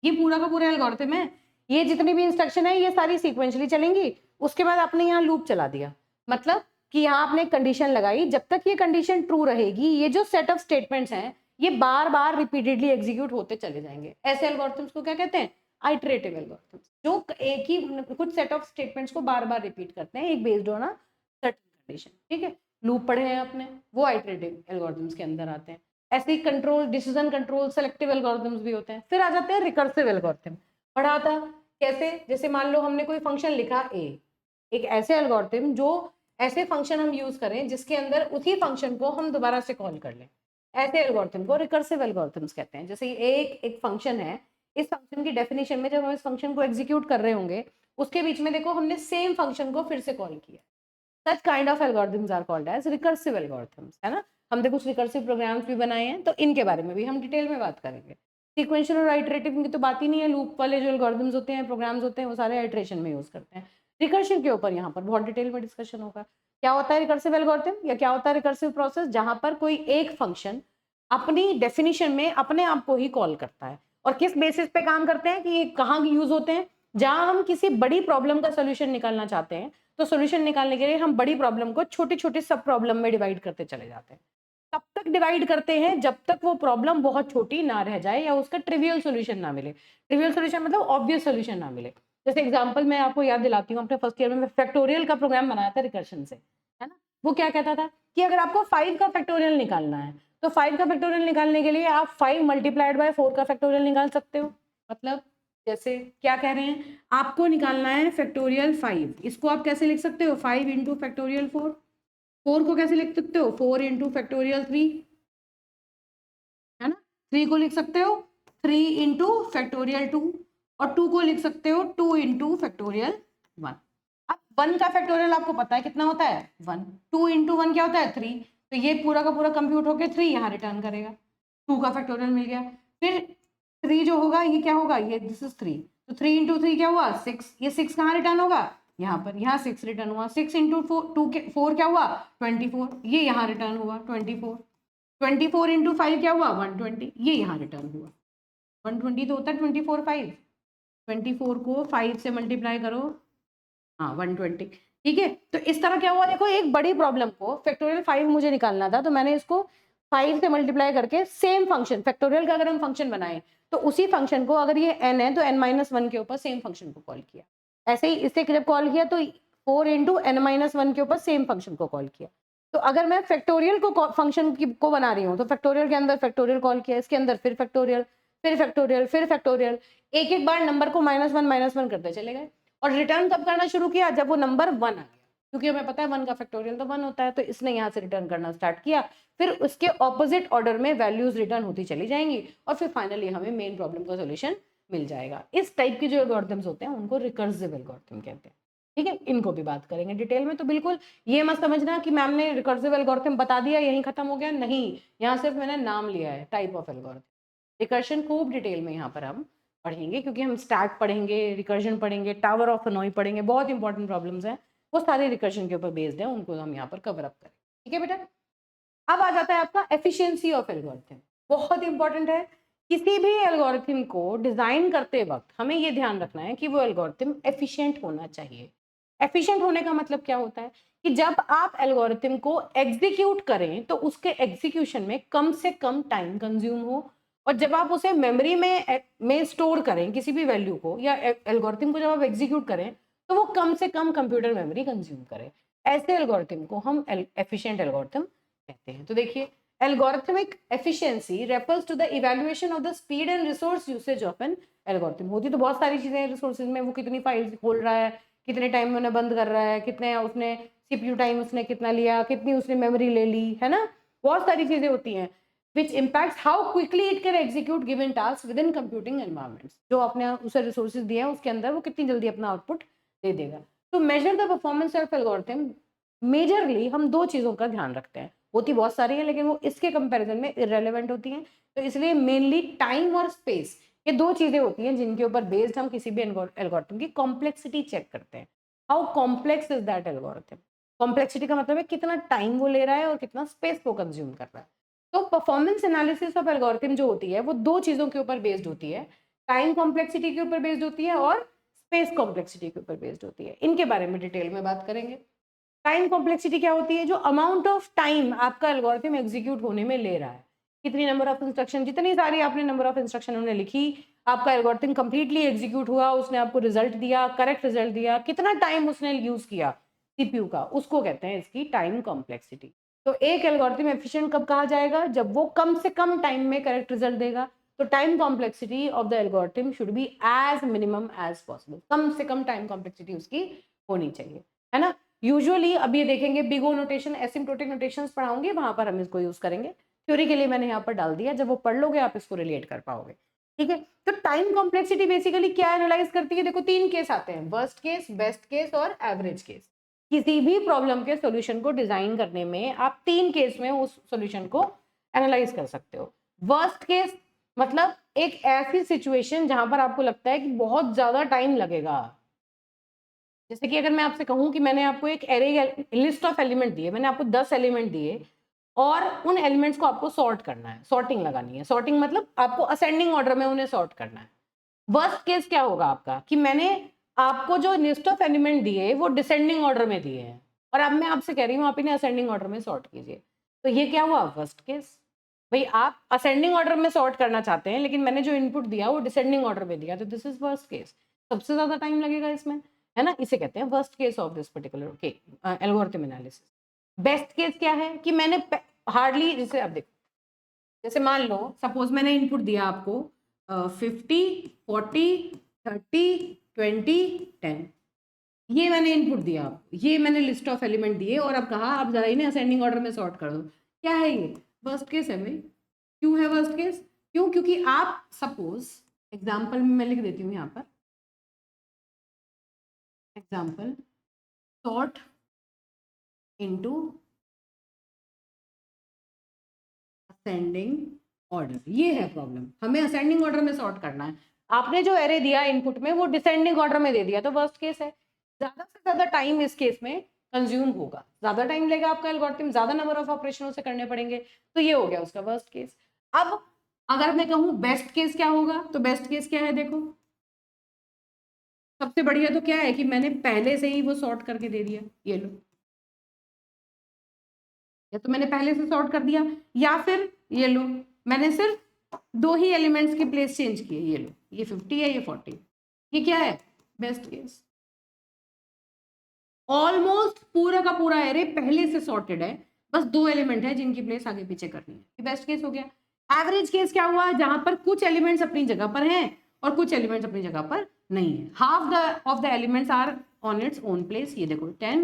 ये पूरा का पूरा एल्गोरिथम है, ये जितनी भी इंस्ट्रक्शन है ये सारी सीक्वेंशियली चलेंगी, उसके बाद आपने यहाँ लूप चला दिया, मतलब कि यहाँ आपने कंडीशन लगाई, जब तक ये कंडीशन ट्रू रहेगी ये जो सेट ऑफ स्टेटमेंट्स हैं ये बार बार रिपीटेडली एग्जीक्यूट होते चले जाएंगे। ऐसे एल्गोरिथम्स को क्या कहते हैं? आइटरेटिव एल्गोरिथम्स, जो एक ही कुछ सेट ऑफ स्टेटमेंट्स को बार बार रिपीट करते हैं एक based on a certain condition. ठीक है, लूप पढ़े हैं आपने, वो आइटरेटिव एल्गोरिथम्स के अंदर आते हैं। ऐसे ही control, decision control, selective algorithms भी होते हैं। फिर आ जाते हैं रिकर्सिव एल्गोरिथम। पढ़ा था कैसे? जैसे मान लो हमने कोई फंक्शन लिखा ए, एक ऐसे एल्गोरिथम जो ऐसे फंक्शन हम यूज करें जिसके अंदर उसी फंक्शन को हम दोबारा से कॉल कर लें, ऐसे एल्गोरिथम को रिकर्सिव एल्गोरिथम्स कहते हैं। जैसे एक फंक्शन है, इस फंक्शन की डेफिनेशन में जब हम इस फंक्शन को एग्जीक्यूट कर रहे होंगे उसके बीच में देखो हमने सेम फंक्शन को फिर से कॉल किया, such kind of algorithms are called as recursive algorithms, है ना। हमने कुछ रिकर्सिव प्रोग्राम्स भी बनाए हैं, तो इनके बारे में भी हम डिटेल में बात करेंगे। सीक्वेंशियल और आइटरेटिव की तो बात ही नहीं है, लूप वाले जो एल्गोरिथम्स होते हैं, प्रोग्राम्स होते हैं, वो सारे आइटरेशन में यूज करते हैं। रिकर्शन के ऊपर यहाँ पर बहुत डिटेल में डिस्कशन होगा। क्या होता है रिकर्सिव एल्गोरिथम या क्या होता है रिकर्सिव प्रोसेस? जहां पर कोई एक फंक्शन अपनी डेफिनेशन में अपने आप को ही कॉल करता है, और किस बेसिस पे काम करते हैं कि ये कहाँ यूज होते हैं? जहां हम किसी बड़ी प्रॉब्लम का सोल्यूशन निकालना चाहते हैं, तो सॉल्यूशन निकालने के लिए हम बड़ी प्रॉब्लम को छोटे छोटे सब प्रॉब्लम में डिवाइड करते चले जाते हैं। तब तक डिवाइड करते हैं जब तक वो प्रॉब्लम बहुत छोटी ना रह जाए या उसका ट्रिवियल सॉल्यूशन ना मिले। ट्रिवियल सॉल्यूशन मतलब ऑब्वियस सॉल्यूशन ना मिले। जैसे एग्जांपल मैं आपको याद दिलाती हूँ, अपने फर्स्ट ईयर में मैं फैक्टोरियल का प्रोग्राम बनाया था रिकर्शन से, है ना। वो क्या कहता था कि अगर आपको 5 का फैक्टोरियल निकालना है तो 5 का फैक्टोरियल निकालने के लिए आप 5 मल्टीप्लाइड बाय 4 का फैक्टोरियल निकाल सकते हो। मतलब जैसे क्या कह रहे हैं, आपको निकालना है फैक्टोरियल 5, इसको आप कैसे लिख सकते हो? 5 इंटू फैक्टोरियल 4। 4 को कैसे लिख सकते हो? 4 इंटू फैक्टोरियल 3, है ना। 3 को लिख सकते हो 3 इंटू फैक्टोरियल 2, और 2 को लिख सकते हो 2 इंटू फैक्टोरियल 1। अब 1 का फैक्टोरियल आपको पता है कितना होता है? 1। 2 इंटू 1 क्या होता है? 3। तो ये पूरा का पूरा कंप्यूट होकर 3 यहाँ रिटर्न करेगा। 2 का फैक्टोरियल मिल गया। फिर 3 जो होगा ये क्या होगा? ये दिस इज 3, तो 3 इंटू 3 क्या हुआ? 6। ये 6 कहाँ रिटर्न होगा? यहाँ पर। यहाँ 6 रिटर्न हुआ। 6 इंटू 4 क्या हुआ? 24। ये यहाँ रिटर्न हुआ 24। 24 इंटू 5 क्या हुआ? 120। ये यहाँ रिटर्न हुआ 120। तो होता है 24 5। 24 को 5 से मल्टीप्लाई करो, हाँ 120। ठीक है, तो इस तरह क्या हुआ देखो, एक बड़ी प्रॉब्लम को फैक्टोरियल 5 मुझे निकालना था, तो मैंने इसको 5 से मल्टीप्लाई करके सेम फंक्शन, फैक्टोरियल का अगर हम फंक्शन बनाए तो उसी फंक्शन को, अगर ये n है तो n-1 के ऊपर सेम फंक्शन को कॉल किया। ऐसे ही इसे जब कॉल किया तो 4 इंटू n-1 के ऊपर सेम फंक्शन को कॉल किया। तो अगर मैं फैक्टोरियल को फंक्शन को बना रही हूँ तो फैक्टोरियल के अंदर फैक्टोरियल कॉल किया, इसके अंदर फिर फैक्टोरियल, फिर फैक्टोरियल, फिर फैक्टोरियल, एक एक बार नंबर को -1 करते चले गए। और रिटर्न कब करना शुरू किया? जब वो नंबर 1 आ गया, क्योंकि हमें पता है 1 का फैक्टोरियल तो 1 होता है, तो इसने यहाँ से रिटर्न करना स्टार्ट किया। फिर उसके ऑपोजिट ऑर्डर में वैल्यूज रिटर्न होती चली जाएंगी और फिर फाइनली हमें मेन प्रॉब्लम का सॉल्यूशन मिल जाएगा। इस टाइप के जो एल्गोरिथम्स होते हैं उनको रिकर्सिव एल्गोरिथम कहते हैं। ठीक है, इनको भी बात करेंगे डिटेल में। तो बिल्कुल ये मत समझना कि मैम ने रिकर्सिव एल्गोरिथम बता दिया यहीं खत्म हो गया, नहीं, यहाँ सिर्फ मैंने नाम लिया है टाइप ऑफ एल्गोरिथम। रिकर्शन खूब डिटेल में यहाँ पर हम पढ़ेंगे, क्योंकि हम स्टैक पढ़ेंगे, रिकर्जन पढ़ेंगे, टावर ऑफ हनोई पढ़ेंगे, बहुत इंपॉर्टेंट प्रॉब्लम्स हैं, वो सारे रिकर्जन के ऊपर बेस्ड है, उनको हम यहाँ पर कवर अप करें। ठीक है बेटा, अब आ जाता है आपका एफिशिएंसी ऑफ एल्गोरिथम। बहुत इंपॉर्टेंट है, किसी भी एल्गोरिथम को डिजाइन करते वक्त हमें ये ध्यान रखना है कि वो एल्गोरिथम एफिशिएंट होना चाहिए। एफिशिएंट होने का मतलब क्या होता है कि जब आप एल्गोरिथम को एग्जीक्यूट करें तो उसके एग्जीक्यूशन में कम से कम टाइम कंज्यूम हो, और जब आप उसे मेमोरी में स्टोर करें किसी भी वैल्यू को या एल्गोरिथम को जब आप एग्जीक्यूट करें तो वो कम से कम कंप्यूटर मेमोरी कंज्यूम करे। ऐसे एल्गोरिथम को हम एफिशिएंट एल्गोरिथम कहते हैं। तो देखिए, algorithmic efficiency refers to the evaluation of the speed and resource usage of an algorithm. होती तो बहुत सारी चीजें हैं रिसोर्सेज में, वो कितनी फाइल्स खोल रहा है, कितने टाइम में उन्हें बंद कर रहा है, कितने उसने सीपीयू टाइम उसने कितना लिया, कितनी उसने मेमोरी ले ली, है ना। बहुत सारी चीजें होती हैं which impacts how quickly it can execute given tasks within computing environments। जो अपने उसे रिसोर्सेज दिए हैं उसके अंदर वो कितनी जल्दी अपना आउटपुट दे देगा। तो measure the performance of algorithm, majorly हम दो चीजों का ध्यान रखते हैं, होती बहुत सारी है लेकिन वो इसके कंपैरिजन में इररेलेवेंट होती हैं, तो इसलिए मेनली टाइम और स्पेस, ये दो चीजें होती हैं जिनके ऊपर बेस्ड हम किसी भी एल्गोरिथम की कॉम्प्लेक्सिटी चेक करते हैं। How complex is that algorithm. Complexity का मतलब है कितना टाइम वो ले रहा है और कितना स्पेस वो कंज्यूम कर रहा है। तो परफॉर्मेंस एनालिसिस ऑफ एल्गोरिथम जो होती है वो दो चीजों के ऊपर बेस्ड होती है, टाइम कॉम्प्लेक्सिटी के ऊपर बेस्ड होती है और स्पेस कॉम्प्लेक्सिटी के ऊपर बेस्ड होती है। इनके बारे में डिटेल में बात करेंगे। टाइम कॉम्प्लेक्सिटी क्या होती है? जो अमाउंट ऑफ टाइम आपका एल्गोरिथम एग्जीक्यूट होने में ले रहा है, कितनी नंबर ऑफ इंस्ट्रक्शन, जितनी सारी आपने नंबर ऑफ इंस्ट्रक्शन उन्होंने लिखी, आपका एल्गोरिथम कंप्लीटली एग्जीक्यूट हुआ, उसने आपको रिजल्ट दिया, करेक्ट रिजल्ट दिया, कितना टाइम उसने यूज किया सीपीयू का, उसको कहते हैं इसकी टाइम कॉम्प्लेक्सिटी। तो एक एल्गोरिथम एफिशिएंट कब कहा जाएगा? जब वो कम से कम टाइम में करेक्ट रिजल्ट देगा। तो time complexity of the algorithm should be as minimum as possible, कम से कम टाइम कॉम्प्लेक्सिटी उसकी होनी चाहिए, है ना। यूजुअली अब ये देखेंगे big O notation, asymptotic notations पढ़ाऊंगे, वहां पर हम इसको यूज करेंगे। थ्योरी के लिए मैंने यहाँ पर डाल दिया, जब वो पढ़ लोगे आप इसको रिलेट कर पाओगे, ठीक है। तो टाइम कॉम्प्लेक्सिटी बेसिकली क्या एनालाइज करती है? देखो तीन केस आते हैं, वर्स्ट केस, बेस्ट केस और एवरेज केस। किसी भी प्रॉब्लम के सॉल्यूशन को डिजाइन करने में आप तीन केस में उस सॉल्यूशन को एनालाइज कर सकते हो। वर्स्ट केस मतलब एक ऐसी सिचुएशन जहां पर आपको लगता है कि बहुत ज्यादा टाइम लगेगा। जैसे कि अगर मैं आपसे कहूं कि मैंने आपको एक एरे लिस्ट ऑफ एलिमेंट दिए, मैंने आपको 10 एलिमेंट दिए और उन एलिमेंट्स को आपको सॉर्ट करना है, सॉर्टिंग लगानी है। सॉर्टिंग मतलब आपको असेंडिंग ऑर्डर में उन्हें सॉर्ट करना है। वर्स्ट केस क्या होगा आपका कि मैंने आपको जो लिस्ट ऑफ एलिमेंट दिए वो डिसेंडिंग ऑर्डर में दिए हैं और अब मैं आपसे कह रही हूँ आप इन्हें असेंडिंग ऑर्डर में सॉर्ट कीजिए। तो ये क्या हुआ? Worst case. भाई आप असेंडिंग ऑर्डर में सॉर्ट करना चाहते हैं लेकिन मैंने जो इनपुट दिया वो डिसेंडिंग ऑर्डर में दिया, तो दिस इज वर्स्ट केस। सबसे ज्यादा टाइम लगेगा इसमें, है ना। इसे कहते हैं worst case of this particular algorithm analysis. Best case क्या है कि मैंने हार्डली, जैसे अब देखो, जैसे मान लो सपोज मैंने इनपुट दिया आपको 50, 40, 30, 20, 10, ये मैंने इनपुट दिया आपको, ये मैंने लिस्ट ऑफ एलिमेंट दिए और अब कहा आप जरा इन्हें असेंडिंग ऑर्डर में सॉर्ट कर दो। क्या है ये? वर्स्ट केस है भाई। क्यों है वर्स्ट केस? क्यों? क्योंकि आप सपोज एग्जाम्पल में मैं लिख देती हूँ यहाँ पर, example sort into ascending order. ये है प्रॉब्लम, हमें असेंडिंग ऑर्डर में सॉर्ट करना है। आपने जो एरे दिया इनपुट में वो डिसेंडिंग ऑर्डर में दे दिया, तो वर्स्ट केस है। ज्यादा से ज्यादा टाइम इस केस में कंज्यूम होगा, ज्यादा टाइम लेगा आपका एल्गोरिथम, ज्यादा नंबर ऑफ ऑपरेशन उसे करने पड़ेंगे, तो ये हो गया उसका वर्स्ट केस। अब अगर मैं कहूँ बेस्ट केस क्या होगा, तो बेस्ट केस क्या है? देखो सबसे बढ़िया तो क्या है कि मैंने पहले से ही वो सॉर्ट करके दे दिया, ये लो, या तो मैंने पहले से सॉर्ट कर दिया या फिर ये लो मैंने सिर्फ दो ही एलिमेंट्स की प्लेस चेंज किए, ये लो ये 50 है ये 40, ये क्या है? Best case. ऑलमोस्ट पूरा का पूरा एरे पहले से सॉर्टेड है, बस दो एलिमेंट है जिनकी प्लेस आगे पीछे करनी है, ये बेस्ट केस हो गया। एवरेज केस क्या हुआ? जहां पर कुछ एलिमेंट्स अपनी जगह पर हैं और कुछ एलिमेंट्स अपनी जगह पर नहीं है। Half the of the elements are on its own place. ये देखो 10,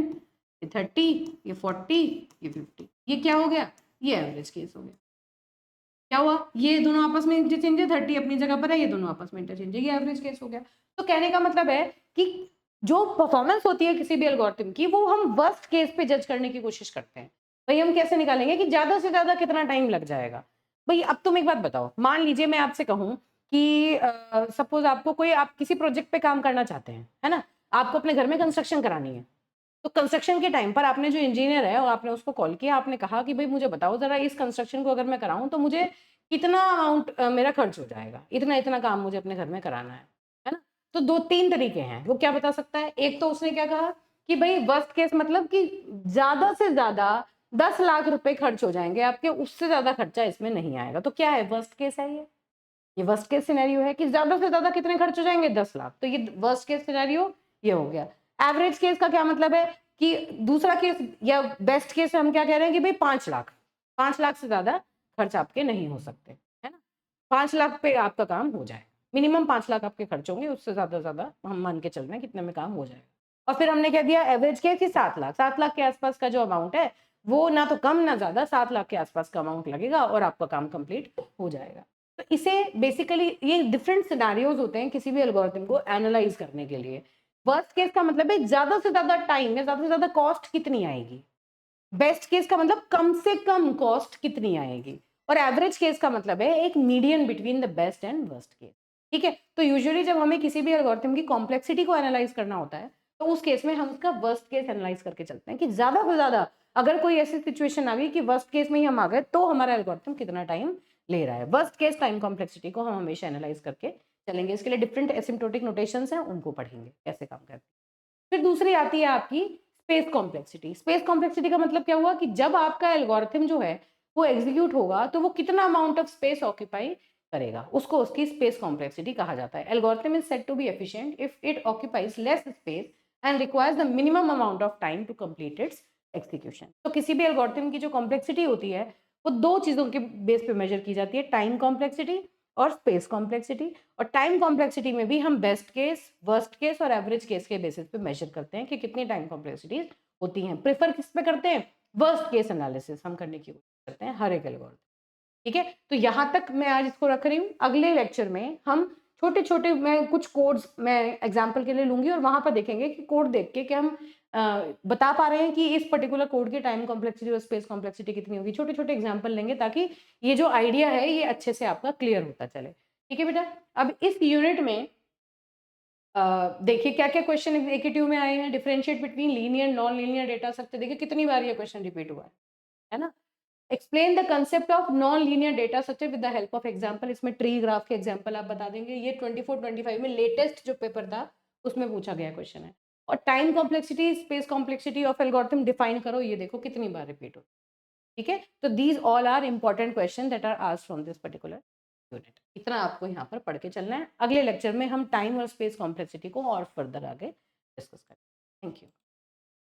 ये 30, ये 40, ये 50, ये क्या हो गया? ये एवरेज केस हो गया। क्या हुआ? ये दोनों आपस में इंटरचेंज है, 30 अपनी जगह पर है, ये दोनों आपस में इंटरचेंज है, ये एवरेज केस हो गया। तो कहने का मतलब है कि जो परफॉर्मेंस होती है किसी भी एल्गोरिथम की वो हम वर्स्ट केस पे जज करने की कोशिश करते हैं। भाई हम कैसे निकालेंगे कि ज्यादा से ज्यादा कितना टाइम लग जाएगा। भाई अब तुम एक बात बताओ, मान लीजिए मैं आपसे कहूँ कि सपोज आपको कोई, आप किसी प्रोजेक्ट पे काम करना चाहते हैं, है ना, आपको अपने घर में कंस्ट्रक्शन करानी है। तो कंस्ट्रक्शन के टाइम पर आपने जो इंजीनियर है और आपने उसको कॉल किया, आपने कहा कि भाई मुझे बताओ जरा इस कंस्ट्रक्शन को अगर मैं कराऊं तो मुझे कितना अमाउंट मेरा खर्च हो जाएगा, इतना इतना काम मुझे अपने घर में कराना है ना। तो दो तीन तरीके हैं, वो क्या बता सकता है। एक तो उसने क्या कहा कि भाई वर्स्ट केस मतलब कि ज्यादा से ज्यादा 10 लाख रुपए खर्च हो जाएंगे आपके, उससे ज्यादा खर्चा इसमें नहीं आएगा। तो क्या है? वर्स्ट केस है ये वर्स्ट केस सिनेरियो है कि ज्यादा से ज्यादा कितने खर्च हो जाएंगे? 10 लाख। तो ये वर्स्ट केस सिनेरियो ये हो गया। एवरेज केस का क्या मतलब है कि दूसरा केस या बेस्ट केस हम क्या कह रहे हैं कि भाई 5 लाख, 5 लाख से ज्यादा खर्च आपके नहीं हो सकते, है ना। 5 लाख पे आपका काम हो जाए, मिनिमम 5 लाख आपके खर्च होंगे, उससे ज्यादा हम मान के चल रहे हैं कितने में काम हो जाएगा। और फिर हमने क्या दिया एवरेज केस कि 7 लाख, 7 लाख के आसपास का जो अमाउंट है वो ना तो कम ना ज्यादा, 7 लाख के आसपास का अमाउंट लगेगा और आपका काम कंप्लीट हो जाएगा। तो इसे बेसिकली ये डिफरेंट सिनेरियोज होते हैं किसी भी एल्गोरिथम को एनालाइज करने के लिए। वर्स्ट केस का मतलब है ज्यादा से ज्यादा टाइम या ज्यादा से ज्यादा कॉस्ट कितनी आएगी। बेस्ट केस का मतलब कम से कम कॉस्ट कितनी आएगी। और एवरेज केस का मतलब है एक median between the best and worst case. ठीक है, तो यूजुअली जब हमें किसी भी एल्गोरिथम की कॉम्प्लेक्सिटी को एनालाइज करना होता है तो उस केस में हम उसका वर्स्ट केस एनालाइज करके चलते हैं कि ज्यादा से ज्यादा अगर कोई ऐसी सिचुएशन आ गई कि वर्स्ट केस में ही हम आ गए तो हमारा एल्गोरिथम कितना टाइम ले रहा है। वर्स्ट केस टाइम कॉम्प्लेक्सिटी को हम हमेशा एनालाइज करके चलेंगे। इसके लिए डिफरेंट एसिम्प्टोटिक नोटेशंस हैं, उनको पढ़ेंगे कैसे काम करते हैं। फिर दूसरी आती है आपकी स्पेस कॉम्प्लेक्सिटी। स्पेस कॉम्प्लेक्सिटी का मतलब क्या हुआ कि जब आपका एल्गोरिथम जो है वो एग्जीक्यूट होगा तो वो कितना अमाउंट ऑफ स्पेस ऑक्यूपाई करेगा, उसको उसकी स्पेस कॉम्प्लेक्सिटी कहा जाता है। Algorithm is said to be efficient if it occupies less space and requires the minimum amount of time to complete its execution. तो किसी भी एल्गोरिथम की जो कॉम्प्लेक्सिटी होती है वो दो चीजों के बेस पे मेजर की जाती है, टाइम कॉम्प्लेक्सिटी और स्पेस कॉम्प्लेक्सिटी। और टाइम कॉम्प्लेक्सिटी में भी हम बेस्ट केस, वर्स्ट केस और एवरेज केस के बेसिस पे मेजर करते हैं कि कितनी टाइम कॉम्प्लेक्सिटीज होती हैं। प्रेफर किस पे करते हैं? वर्स्ट केस एनालिसिस हम करने की कोशिश करते हैं हर एक एल्गोरिथम। ठीक है, तो यहाँ तक मैं आज इसको रख रही हूँ। अगले लेक्चर में हम छोटे छोटे, मैं कुछ कोड्स मैं एग्जाम्पल के लिए लूंगी और वहां पर देखेंगे कि कोड देख के कि हम बता पा रहे हैं कि इस पर्टिकुलर कोड की टाइम कॉम्प्लेक्सिटी और स्पेस कॉम्प्लेक्सिटी कितनी होगी। छोटे छोटे एग्जाम्पल लेंगे ताकि ये जो आइडिया है ये अच्छे से आपका क्लियर होता चले। ठीक है बेटा, अब इस यूनिट में देखिए क्या क्या क्वेश्चन एग्जीक्यूटिव में आए हैं। Differentiate between linear non linear data structure, देखिए कितनी बार ये क्वेश्चन रिपीट हुआ है ना। Explain the concept of non linear data structure with the help of example. इसमें ट्री ग्राफ के एग्जांपल आप बता देंगे। ये 24-25 में लेटेस्ट जो पेपर था उसमें पूछा गया क्वेश्चन है। और time complexity space complexity of algorithm define करो, ये देखो कितनी बार रिपीट हो। ठीक है, तो these all are important question that are asked from this particular unit. इतना आपको यहाँ पर पढ़ के चलना है। अगले लेक्चर में हम टाइम और स्पेस कॉम्प्लेक्सिटी को और फर्दर आगे डिस्कस करेंगे। Thank you.